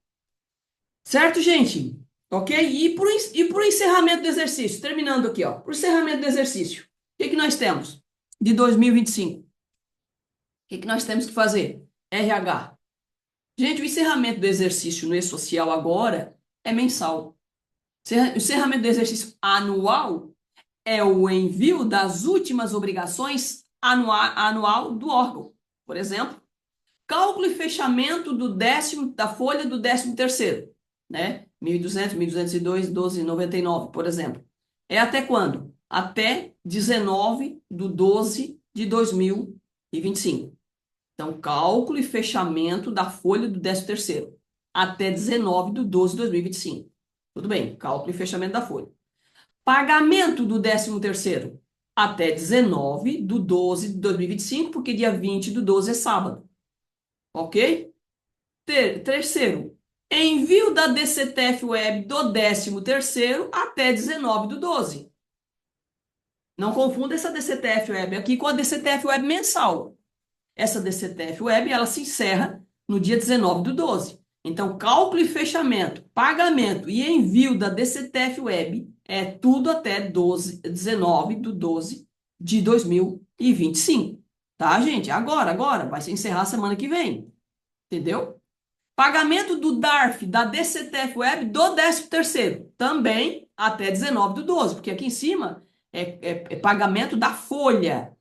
Certo, gente? Ok? E por encerramento do exercício, terminando aqui, ó. Por encerramento do exercício, o que nós temos de 2025? O que nós temos que fazer? RH. Gente, o encerramento do exercício no E-Social agora é mensal. O encerramento do exercício anual é o envio das últimas obrigações anual do órgão. Por exemplo, cálculo e fechamento da folha do 13º, né? 1.200, 1.202, 12,99, por exemplo. É até quando? Até 19 de 12 de 2025. Então, cálculo e fechamento da folha do 13º, até 19 de 12 de 2025. Tudo bem, cálculo e fechamento da folha. Pagamento do 13º, até 19 de 12 de 2025, porque dia 20 do 12 é sábado. Ok? Terceiro, envio da DCTF Web do 13º até 19 do 12. Não confunda essa DCTF Web aqui com a DCTF Web mensal. Essa DCTF Web, ela se encerra no dia 19 do 12. Então, cálculo e fechamento, pagamento e envio da DCTF Web é tudo até 19 do 12 de 2025. Tá, gente? Agora. Vai se encerrar semana que vem. Entendeu? Pagamento do DARF, da DCTF Web do 13º. Também até 19 do 12. Porque aqui em cima é pagamento da folha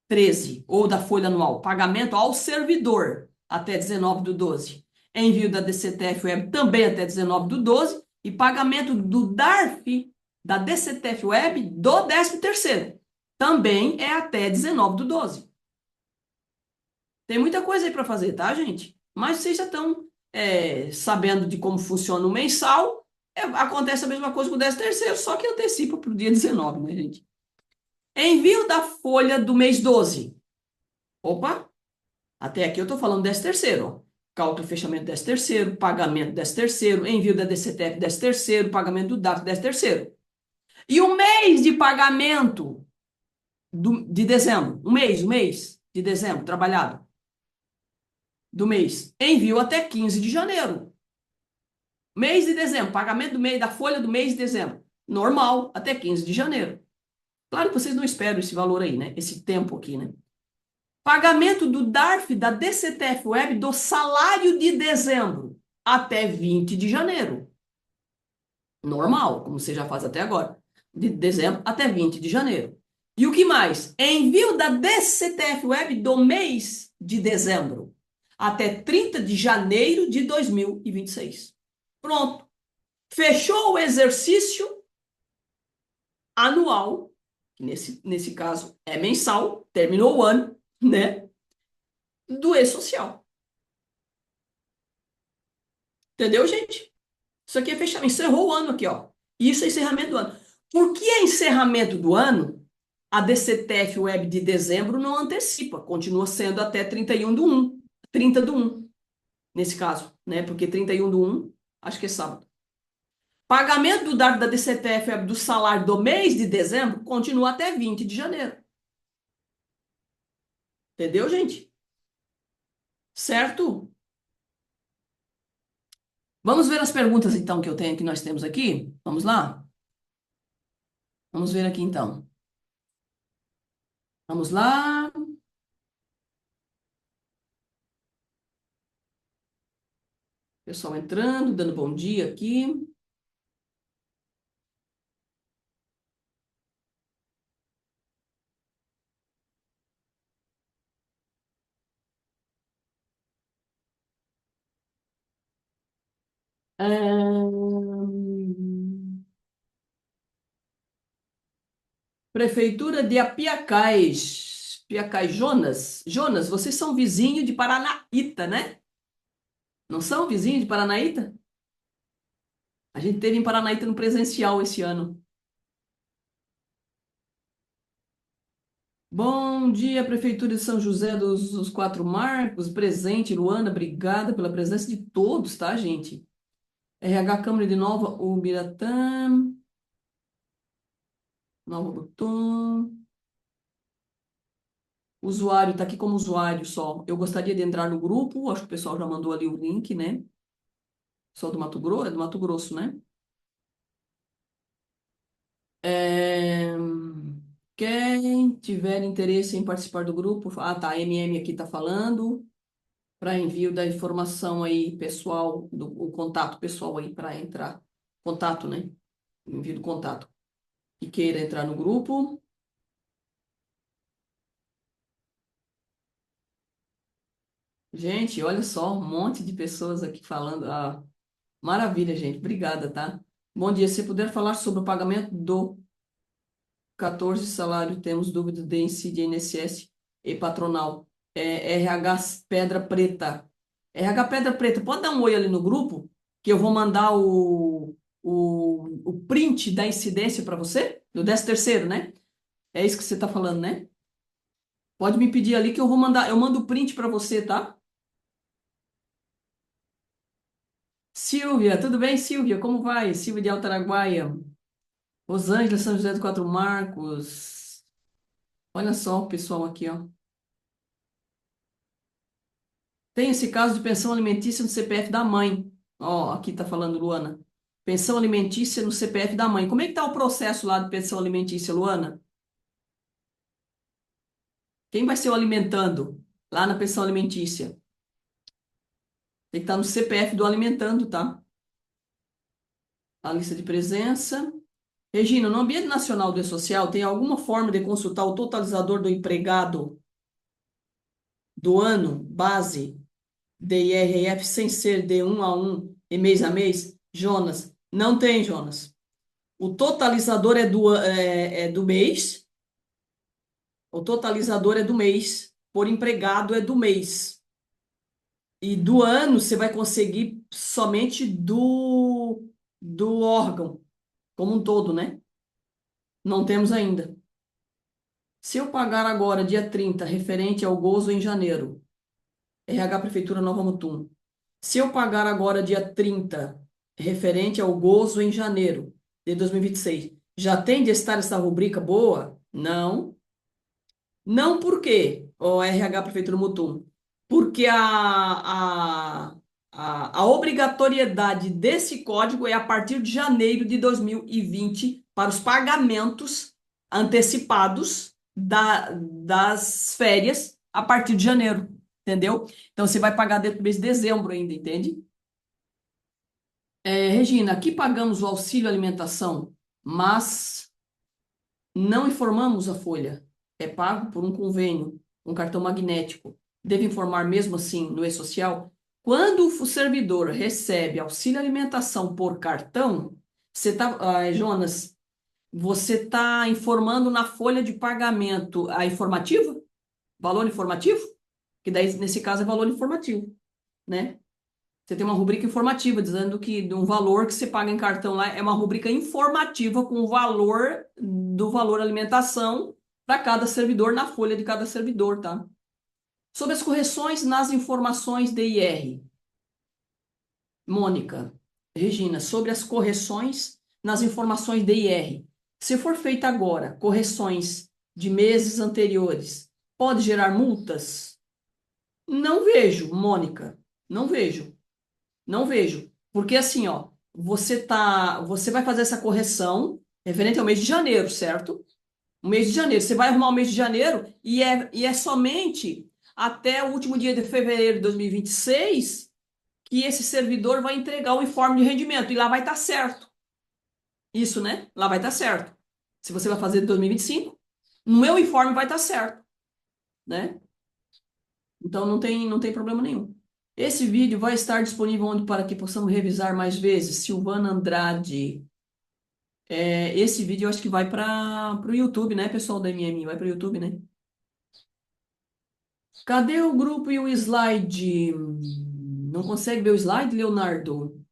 13 ou da folha anual. Pagamento ao servidor até 19 do 12. Envio da DCTF Web também até 19 do 12. E pagamento do DARF, da DCTF Web do 13º. Também é até 19 do 12. Tem muita coisa aí para fazer, tá, gente? Mas vocês já estão sabendo de como funciona o mensal. Acontece a mesma coisa com o 13º, só que antecipa para o dia 19, né, gente? Envio da folha do mês 12. Opa! Até aqui eu estou falando 13º, ó. Cálculo e fechamento 13º, pagamento 13º, envio da DCTF 13º, pagamento do DARF 13º. E o mês de pagamento de dezembro, o mês de dezembro trabalhado do mês, envio até 15 de janeiro. Mês de dezembro, pagamento do mês, da folha do mês de dezembro, normal, até 15 de janeiro. Claro que vocês não esperam esse valor aí, né? Esse tempo aqui, né? Pagamento do DARF da DCTF Web do salário de dezembro até 20 de janeiro. Normal, como você já faz até agora. De dezembro até 20 de janeiro. E o que mais? Envio da DCTF Web do mês de dezembro até 30 de janeiro de 2026. Pronto. Fechou o exercício anual, que nesse caso é mensal, terminou o ano, né? do E-Social. Entendeu, gente? Isso aqui é fechamento. Encerrou o ano aqui, ó. Isso é encerramento do ano. Por que é encerramento do ano? A DCTF Web de dezembro não antecipa, continua sendo até 31/1, 30/1, nesse caso, né? Porque 31/1, acho que é sábado. Pagamento da DCTF Web do salário do mês de dezembro continua até 20 de janeiro. Entendeu, gente? Certo? Vamos ver as perguntas, então, que nós temos aqui? Vamos lá? Vamos ver aqui, então. Vamos lá. Pessoal entrando, dando bom dia aqui. Prefeitura de Apiacás. Apiacás, Jonas. Jonas, vocês são vizinho de Paranaíta, né? Não são vizinho de Paranaíta? A gente teve em Paranaíta no presencial esse ano. Bom dia, Prefeitura de São José dos Quatro Marcos. Presente, Luana, obrigada pela presença de todos, tá, gente? RH Câmara de Nova Ubiratã. Nova Butum. O usuário está aqui como usuário só. Eu gostaria de entrar no grupo, acho que o pessoal já mandou ali o link, né? Só do Mato Grosso, é do Mato Grosso, né? É, Quem tiver interesse em participar do grupo, tá, a MM aqui está falando, para envio da informação aí pessoal, o contato pessoal aí para entrar. Contato, né? Envio do contato. E queira entrar no grupo. Gente, olha só, um monte de pessoas aqui falando. Ah, maravilha, gente. Obrigada, tá? Bom dia. Se puder falar sobre o pagamento do 14 salário, temos dúvida de incide INSS e patronal. RH Pedra Preta. RH Pedra Preta, pode dar um oi ali no grupo, que eu vou mandar o print da incidência para você, do 13º, né? É isso que você está falando, né? Pode me pedir ali que eu vou mandar, eu mando o print para você, tá? Silvia, tudo bem, Silvia? Como vai? Silvia de Altaraguaia. Rosângela, São José dos Quatro Marcos. Olha só o pessoal aqui, ó. Tem esse caso de pensão alimentícia no CPF da mãe. Ó, aqui tá falando, Luana. Pensão alimentícia no CPF da mãe. Como é que tá o processo lá de pensão alimentícia, Luana? Quem vai ser o alimentando lá na pensão alimentícia? Tem que estar no CPF do alimentando, tá? A lista de presença. Regina, no Ambiente Nacional do E-Social, tem alguma forma de consultar o totalizador do empregado do ano, base, de IRF, sem ser de 1 a 1 e mês a mês? Jonas, não tem, Jonas. O totalizador é do mês. O totalizador é do mês. Por empregado é do mês. E do ano você vai conseguir somente do órgão, como um todo, né? Não temos ainda. Se eu pagar agora, dia 30, referente ao gozo em janeiro, RH Prefeitura Nova Mutum. Se eu pagar agora, dia 30, referente ao gozo em janeiro de 2026, já tem de estar essa rubrica boa? Não. Não por quê, o RH Prefeitura Mutum? Porque a obrigatoriedade desse código é a partir de janeiro de 2020 para os pagamentos antecipados das férias a partir de janeiro, entendeu? Então você vai pagar dentro do mês de dezembro ainda, entende? Regina, aqui pagamos o auxílio alimentação, mas não informamos a folha. É pago por um convênio, um cartão magnético. Deve informar mesmo assim no E-Social. Quando o servidor recebe auxílio alimentação por cartão, Jonas, você está informando na folha de pagamento a informativa? Valor informativo? que daí, nesse caso, é valor informativo, né? Você tem uma rubrica informativa dizendo que de um valor que você paga em cartão lá é uma rubrica informativa com o valor do valor alimentação para cada servidor na folha de cada servidor, tá? Sobre as correções nas informações de IR. Mônica, Regina, sobre as correções nas informações de IR. Se for feita agora correções de meses anteriores, pode gerar multas? Não vejo, Mônica. Não vejo. Não vejo. Porque assim, ó, você vai fazer essa correção referente ao mês de janeiro, certo? O mês de janeiro. Você vai arrumar o mês de janeiro e é somente até o último dia de fevereiro de 2026 que esse servidor vai entregar o informe de rendimento. E lá vai estar certo. Isso, né? Lá vai estar certo. Se você vai fazer de 2025, no meu informe vai estar certo, né? Então não tem problema nenhum. Esse vídeo vai estar disponível onde para que possamos revisar mais vezes? Silvana Andrade. Esse vídeo eu acho que vai para o YouTube, né, pessoal da MM? Vai para o YouTube, né? Cadê o grupo e o slide? Não consegue ver o slide, Leonardo?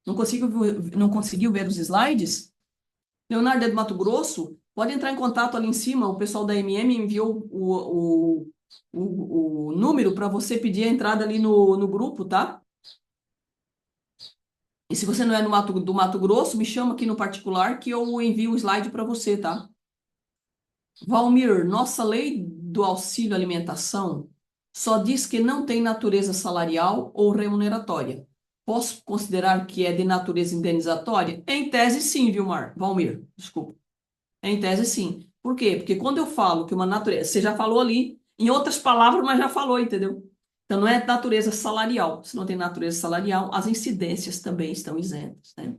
Não conseguiu ver os slides? Leonardo é do Mato Grosso? Pode entrar em contato ali em cima. O pessoal da MM enviou o número para você pedir a entrada ali no grupo, tá? E se você não é do Mato Grosso, me chama aqui no particular que eu envio o slide para você, tá? Valmir, nossa lei do auxílio alimentação só diz que não tem natureza salarial ou remuneratória. Posso considerar que é de natureza indenizatória? Em tese, sim, Valmir, desculpa. Em tese, sim. Por quê? Porque quando eu falo que uma natureza, você já falou ali, em outras palavras, mas já falou, entendeu? Então, não é natureza salarial. Se não tem natureza salarial, as incidências também estão isentas, né?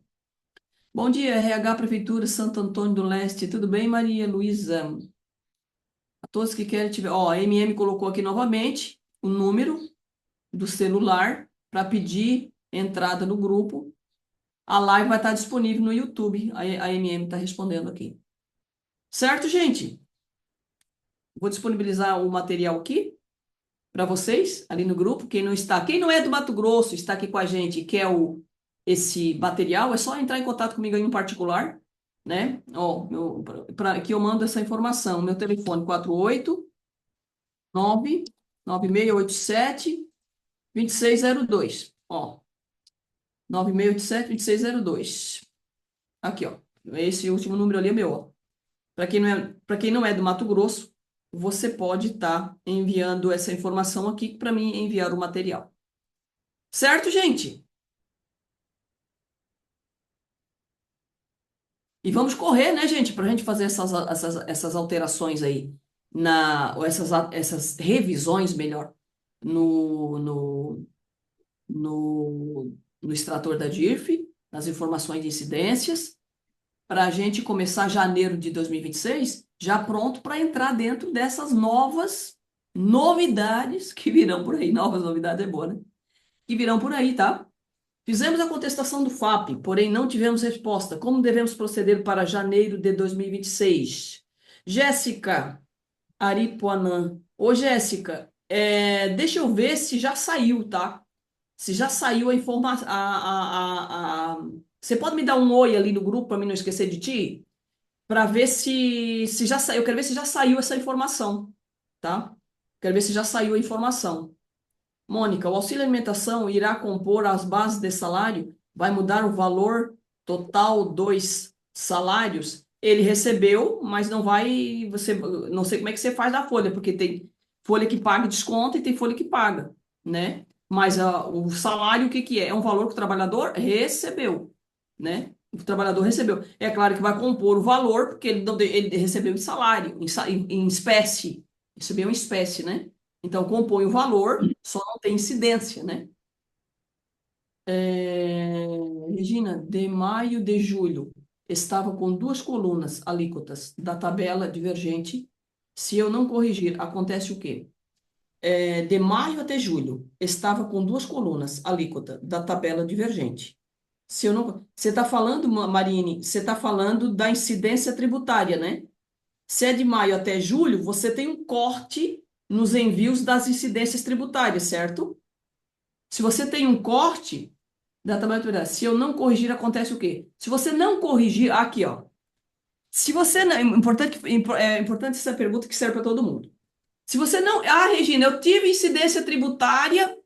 Bom dia, RH Prefeitura Santo Antônio do Leste. Tudo bem, Maria Luísa? A todos que querem tiver. Ó, a MM colocou aqui novamente o número do celular para pedir entrada no grupo. A live vai estar disponível no YouTube. A MM está respondendo aqui. Certo, gente? Vou disponibilizar o material aqui para vocês, ali no grupo. Quem não é do Mato Grosso, está aqui com a gente e quer esse material, é só entrar em contato comigo aí no particular, né? Ó, que eu mando essa informação. Meu telefone 489-9687-2602. Ó, 9687-2602. Aqui, ó. Esse último número ali é meu, ó. Para quem não é do Mato Grosso, você pode estar enviando essa informação aqui para mim enviar o material. Certo, gente? E vamos correr, né, gente, para a gente fazer essas alterações aí, ou essas revisões, melhor, no, no, no extrator da DIRF, nas informações de incidências, para a gente começar janeiro de 2026 já pronto para entrar dentro dessas novas novidades que virão por aí. Novas novidades é boa, né? Que virão por aí, tá? Fizemos a contestação do FAP, porém não tivemos resposta. Como devemos proceder para janeiro de 2026? Jéssica Aripuanã. Ô, Jéssica, deixa eu ver se já saiu, tá? Se já saiu a informação. Você pode me dar um oi ali no grupo para mim não esquecer de ti? Para ver se já saiu. Eu quero ver se já saiu essa informação, tá? Quero ver se já saiu a informação. Mônica, o auxílio alimentação irá compor as bases de salário? Vai mudar o valor total dos salários? Ele recebeu, mas não vai. Não sei como é que você faz da folha, porque tem folha que paga desconto e tem folha que paga, né? Mas o salário, o que que é? É um valor que o trabalhador recebeu, né? O trabalhador recebeu. É claro que vai compor o valor, porque ele recebeu em salário, em espécie. Recebeu em espécie, né? Então, compõe o valor, só não tem incidência, né? Regina, de maio de julho, estava com duas colunas alíquotas da tabela divergente. Se eu não corrigir, acontece o quê? De maio até julho, estava com duas colunas alíquota da tabela divergente. Se eu não... Você está falando, Marine, você está falando da incidência tributária, né? Se é de maio até julho, você tem um corte nos envios das incidências tributárias, certo? Se você tem um corte da tabela, se eu não corrigir, acontece o quê? Se você não corrigir, aqui, ó. Se você não, é importante essa pergunta que serve para todo mundo. Se você não, Regina, eu tive incidência tributária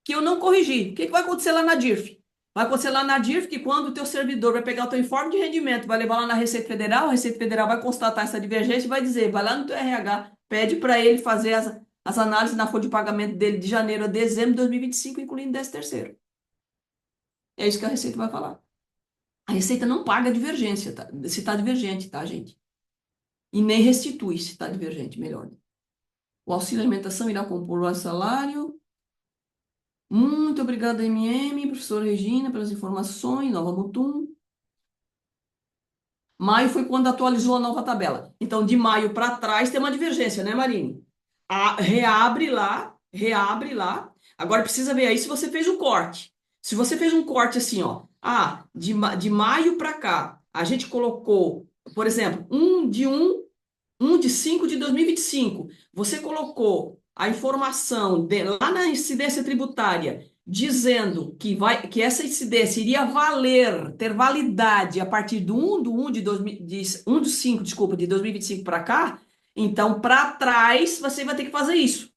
que eu não corrigi. O que vai acontecer lá na DIRF? Vai acontecer lá na DIRF que quando o teu servidor vai pegar o teu informe de rendimento, vai levar lá na Receita Federal, a Receita Federal vai constatar essa divergência e vai dizer, vai lá no teu RH, pede para ele fazer as análises na folha de pagamento dele de janeiro a dezembro de 2025, incluindo 13º. É isso que a Receita vai falar. A Receita não paga divergência, tá? Se está divergente, tá, gente? E nem restitui se está divergente, melhor. O auxílio alimentação irá compor o salário. Muito obrigada, MM, professora Regina, pelas informações. Nova Mutum. Maio foi quando atualizou a nova tabela. Então, de maio para trás tem uma divergência, né, Marine? Reabre lá, reabre lá. Agora precisa ver aí se você fez o corte. Se você fez um corte assim, ó. De maio para cá, a gente colocou, por exemplo, 1 de 5 de 2025. Você colocou a informação lá na incidência tributária dizendo que essa incidência iria ter validade a partir do 1 de 1 de 5, desculpa, de 2025 para cá, então para trás você vai ter que fazer isso.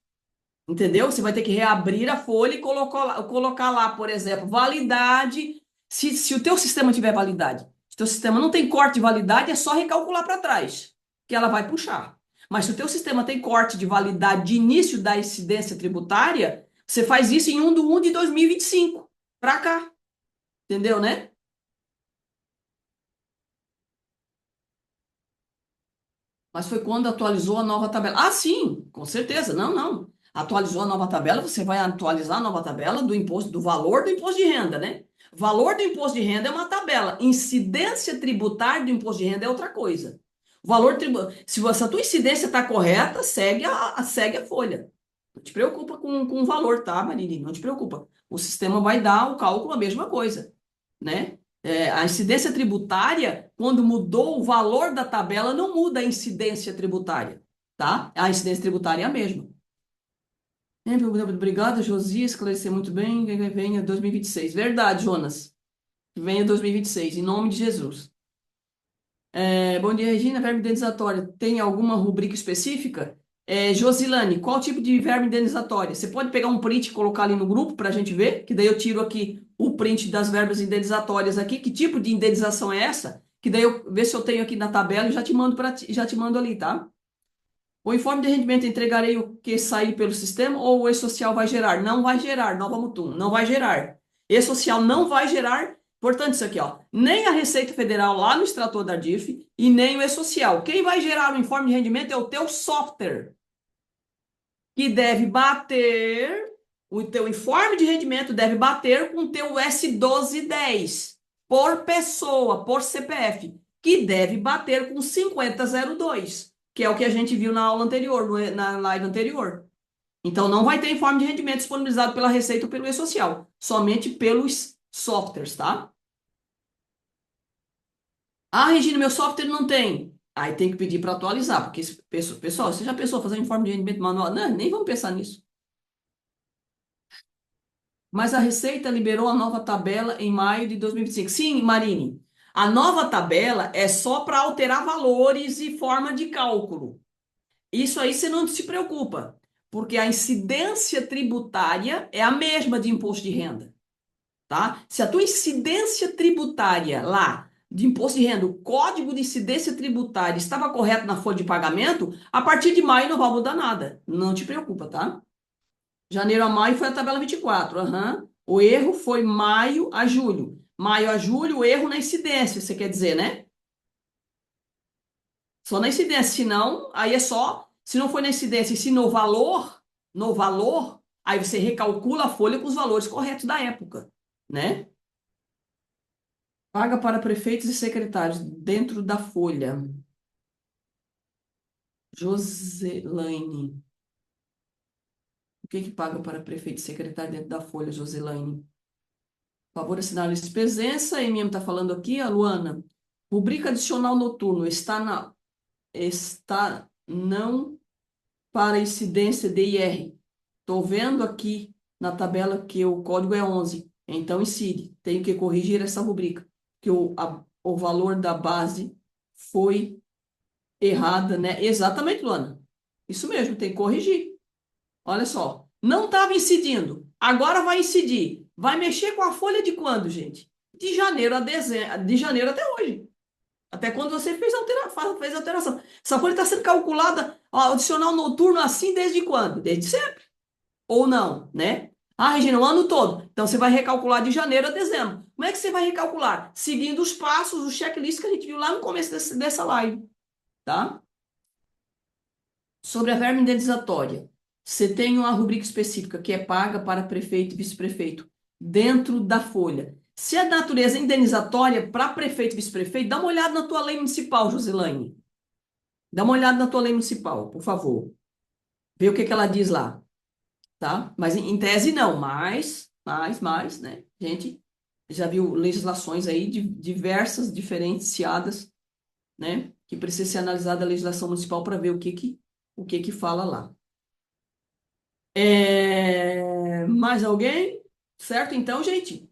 Entendeu? Você vai ter que reabrir a folha e colocar lá, por exemplo, validade. Se o teu sistema tiver validade, se o teu sistema não tem corte de validade, é só recalcular para trás, que ela vai puxar. Mas se o teu sistema tem corte de validade de início da incidência tributária, você faz isso em 1 de 2025 para cá. Entendeu, né? Mas foi quando atualizou a nova tabela. Ah, sim, com certeza. Não, não. Atualizou a nova tabela, você vai atualizar a nova tabela do imposto, do valor do imposto de renda, né? Valor do imposto de renda é uma tabela. Incidência tributária do imposto de renda é outra coisa. Se a tua incidência está correta, segue a folha. Não te preocupa com o valor, tá, Marini? Não te preocupa. O sistema vai dar o cálculo a mesma coisa, né? A incidência tributária, quando mudou o valor da tabela, não muda a incidência tributária, tá? A incidência tributária é a mesma. Obrigada, Josi, esclarecer muito bem. Venha 2026. Verdade, Jonas. Venha 2026, em nome de Jesus. Bom dia, Regina. Verbo indenizatório. Tem alguma rubrica específica? Josilane, qual tipo de verbo indenizatório? Você pode pegar um print e colocar ali no grupo para a gente ver? Que daí eu tiro aqui o print das verbas indenizatórias aqui. Que tipo de indenização é essa? Que daí eu ver se eu tenho aqui na tabela e já te mando ali, tá? O informe de rendimento entregarei o que sair pelo sistema ou o e-social vai gerar? Não vai gerar, nova mutum, não vai gerar. E-social não vai gerar, portanto, isso aqui, ó, nem a Receita Federal lá no extrator da DIRF e nem o e-social. Quem vai gerar o informe de rendimento é o teu software, que deve bater, o teu informe de rendimento deve bater com o teu S1210 por pessoa, por CPF, que deve bater com 5002, que é o que a gente viu na aula anterior, na live anterior. Então, não vai ter informe de rendimento disponibilizado pela Receita ou pelo e-social, somente pelos softwares, tá? Regina, meu software não tem. Aí tem que pedir para atualizar, porque, pessoal, você já pensou fazer informe de rendimento manual? Não, nem vamos pensar nisso. Mas a Receita liberou a nova tabela em maio de 2025. Sim, Marine, a nova tabela é só para alterar valores e forma de cálculo. Isso aí você não se preocupa, porque a incidência tributária é a mesma de imposto de renda, tá? Se a tua incidência tributária lá de imposto de renda, o código de incidência tributária estava correto na folha de pagamento, a partir de maio não vai mudar nada. Não te preocupa, tá? Janeiro a maio foi a tabela 24. Uhum. O erro foi maio a julho. Maio a julho, o erro na incidência, você quer dizer, né? Só na incidência, se não, aí é só, se não foi na incidência e se no valor, aí você recalcula a folha com os valores corretos da época, né? Paga para prefeitos e secretários dentro da folha. Joselaine. O que paga para prefeito e secretário dentro da folha, Joselaine? Por favor, assinar a lista de presença. A MM está falando aqui, a Luana. Rubrica adicional noturno. Não para incidência de IR. Estou vendo aqui na tabela que o código é 11, então incide. Tenho que corrigir essa rubrica, que o valor da base foi errada, né? Exatamente, Luana. Isso mesmo, tem que corrigir. Olha só, não estava incidindo, agora vai incidir. Vai mexer com a folha de quando, gente? De janeiro a dezembro, de janeiro até hoje. Até quando você fez a alteração. Essa folha está sendo calculada, ó, adicional noturno assim desde quando? Desde sempre. Ou não, né? Ah, Regina, o ano todo. Então você vai recalcular de janeiro a dezembro. Como é que você vai recalcular? Seguindo os passos, o checklist que a gente viu lá no começo dessa live, tá? Sobre a verba indenizatória, você tem uma rubrica específica que é paga para prefeito e vice-prefeito dentro da folha. Se é natureza indenizatória para prefeito e vice-prefeito, dá uma olhada na tua lei municipal, Josilaine. Dá uma olhada na tua lei municipal, por favor. Vê o que ela diz lá, tá? Mas em tese não, mas, né? A gente já viu legislações aí diversas, diferenciadas, né? Que precisa ser analisada a legislação municipal para ver o que fala lá. Mais alguém? Certo? Então, gente.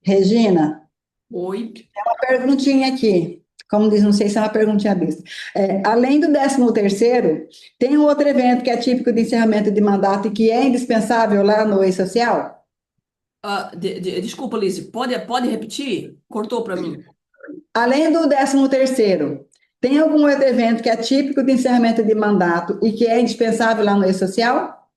Regina, Oi. uma perguntinha aqui. Como diz, não sei se é uma perguntinha besta. Além do 13º, tem um outro evento que é típico de encerramento de mandato e que é indispensável lá no E-Social? Desculpa, Liz, pode repetir? Cortou para mim. Além do 13º, tem algum outro evento que é típico de encerramento de mandato e que é indispensável lá no E-Social?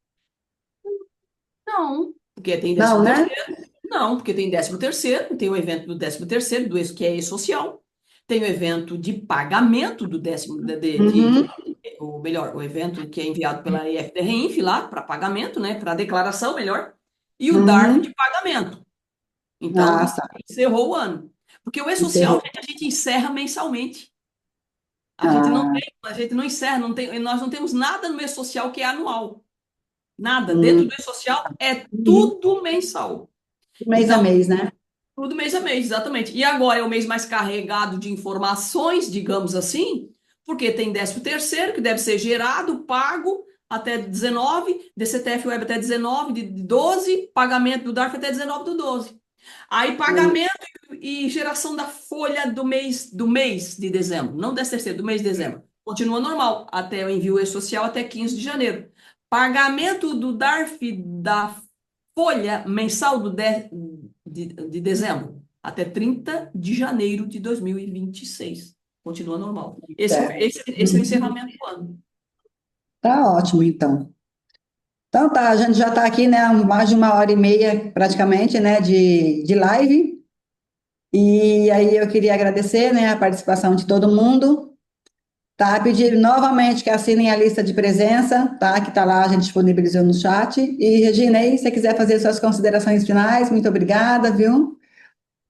Não, porque tem Não, décimo né? terceiro. Não, porque tem 13º, tem o evento do 13º, que é E-Social. Tem o evento de pagamento do décimo, Uhum, ou melhor, o evento que é enviado pela EFDRINF lá para pagamento, né? Para declaração, melhor. E o DARF uhum. de pagamento. Então, Ah, isso tá. encerrou o ano. Porque o E-Social, Encerrou. gente, a gente encerra mensalmente. Ah, A gente não encerra, nós não temos nada no E-Social que é anual. Nada. Dentro hum, do E-Social é uhum. tudo mensal. Mês a Então, mês, né? tudo mês a mês, exatamente. E agora é o mês mais carregado de informações, digamos assim, porque tem 13º, que deve ser gerado, pago até 19, DCTF Web até 19 de 12, pagamento do DARF até 19 do 12. Aí Hum, pagamento e geração da folha do mês de dezembro, não 13º, do mês de dezembro. Continua normal, até o envio e-social até 15 de janeiro. Pagamento do DARF da folha mensal de dezembro até 30 de janeiro de 2026. Continua normal. certo. Esse é o encerramento do ano. Tá ótimo, então. Então tá, a gente já está aqui, né, há mais de 1h30 praticamente, né, de live. E aí eu queria agradecer, né, a participação de todo mundo. Tá, pedir novamente que assinem a lista de presença, tá, que tá lá, a gente disponibilizou no chat. E Regina, aí, se você quiser fazer suas considerações finais, muito obrigada, viu,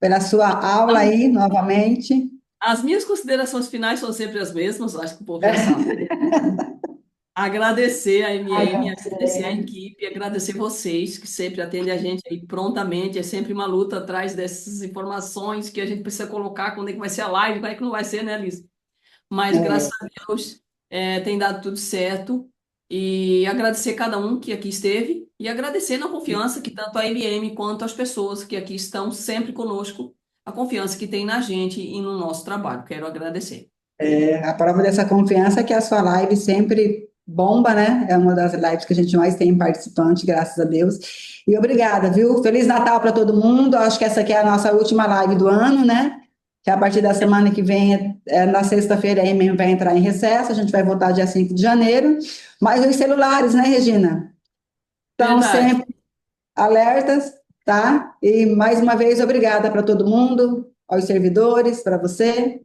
pela sua aula aí, novamente. As minhas considerações finais são sempre as mesmas, acho que o povo já sabe. Agradecer a MM, agradecer a equipe, agradecer vocês que sempre atendem a gente aí prontamente. É sempre uma luta atrás dessas informações que a gente precisa colocar, quando é que vai ser a live, quando é que não vai ser, né, Liz? Mas graças a Deus tem dado tudo certo. E agradecer cada um que aqui esteve e agradecer na confiança que tanto a MM quanto as pessoas que aqui estão sempre conosco, a confiança que tem na gente e no nosso trabalho. Quero agradecer. A prova dessa confiança é que a sua live sempre bomba, né? É uma das lives que a gente mais tem participante, graças a Deus. E obrigada, viu? Feliz Natal para todo mundo. Acho que essa aqui é a nossa última live do ano, né? Que a partir da semana que vem, na sexta-feira, a MM vai entrar em recesso, a gente vai voltar dia 5 de janeiro. Mas os celulares, né, Regina? Estão Verdade. sempre alertas, tá? E mais uma vez, obrigada para todo mundo, aos servidores, para você,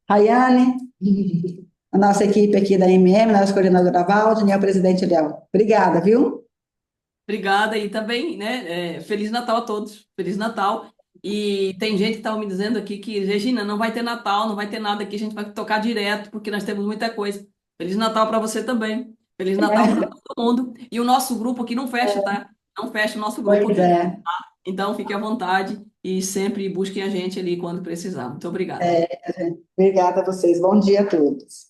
Rayane, a nossa equipe aqui da MM, nossa coordenadora Valde, e o presidente Léo. Obrigada, viu? Obrigada e também, né? Feliz Natal a todos. Feliz Natal. E tem gente que estava me dizendo aqui que, Regina, não vai ter Natal, não vai ter nada aqui, a gente vai tocar direto, porque nós temos muita coisa. Feliz Natal para você também. Feliz Natal para todo mundo. E o nosso grupo aqui não fecha, tá? Não fecha o nosso grupo Pois aqui. é. Então, fique à vontade e sempre busquem a gente ali quando precisar. Muito obrigada. Obrigada a vocês. Bom dia a todos.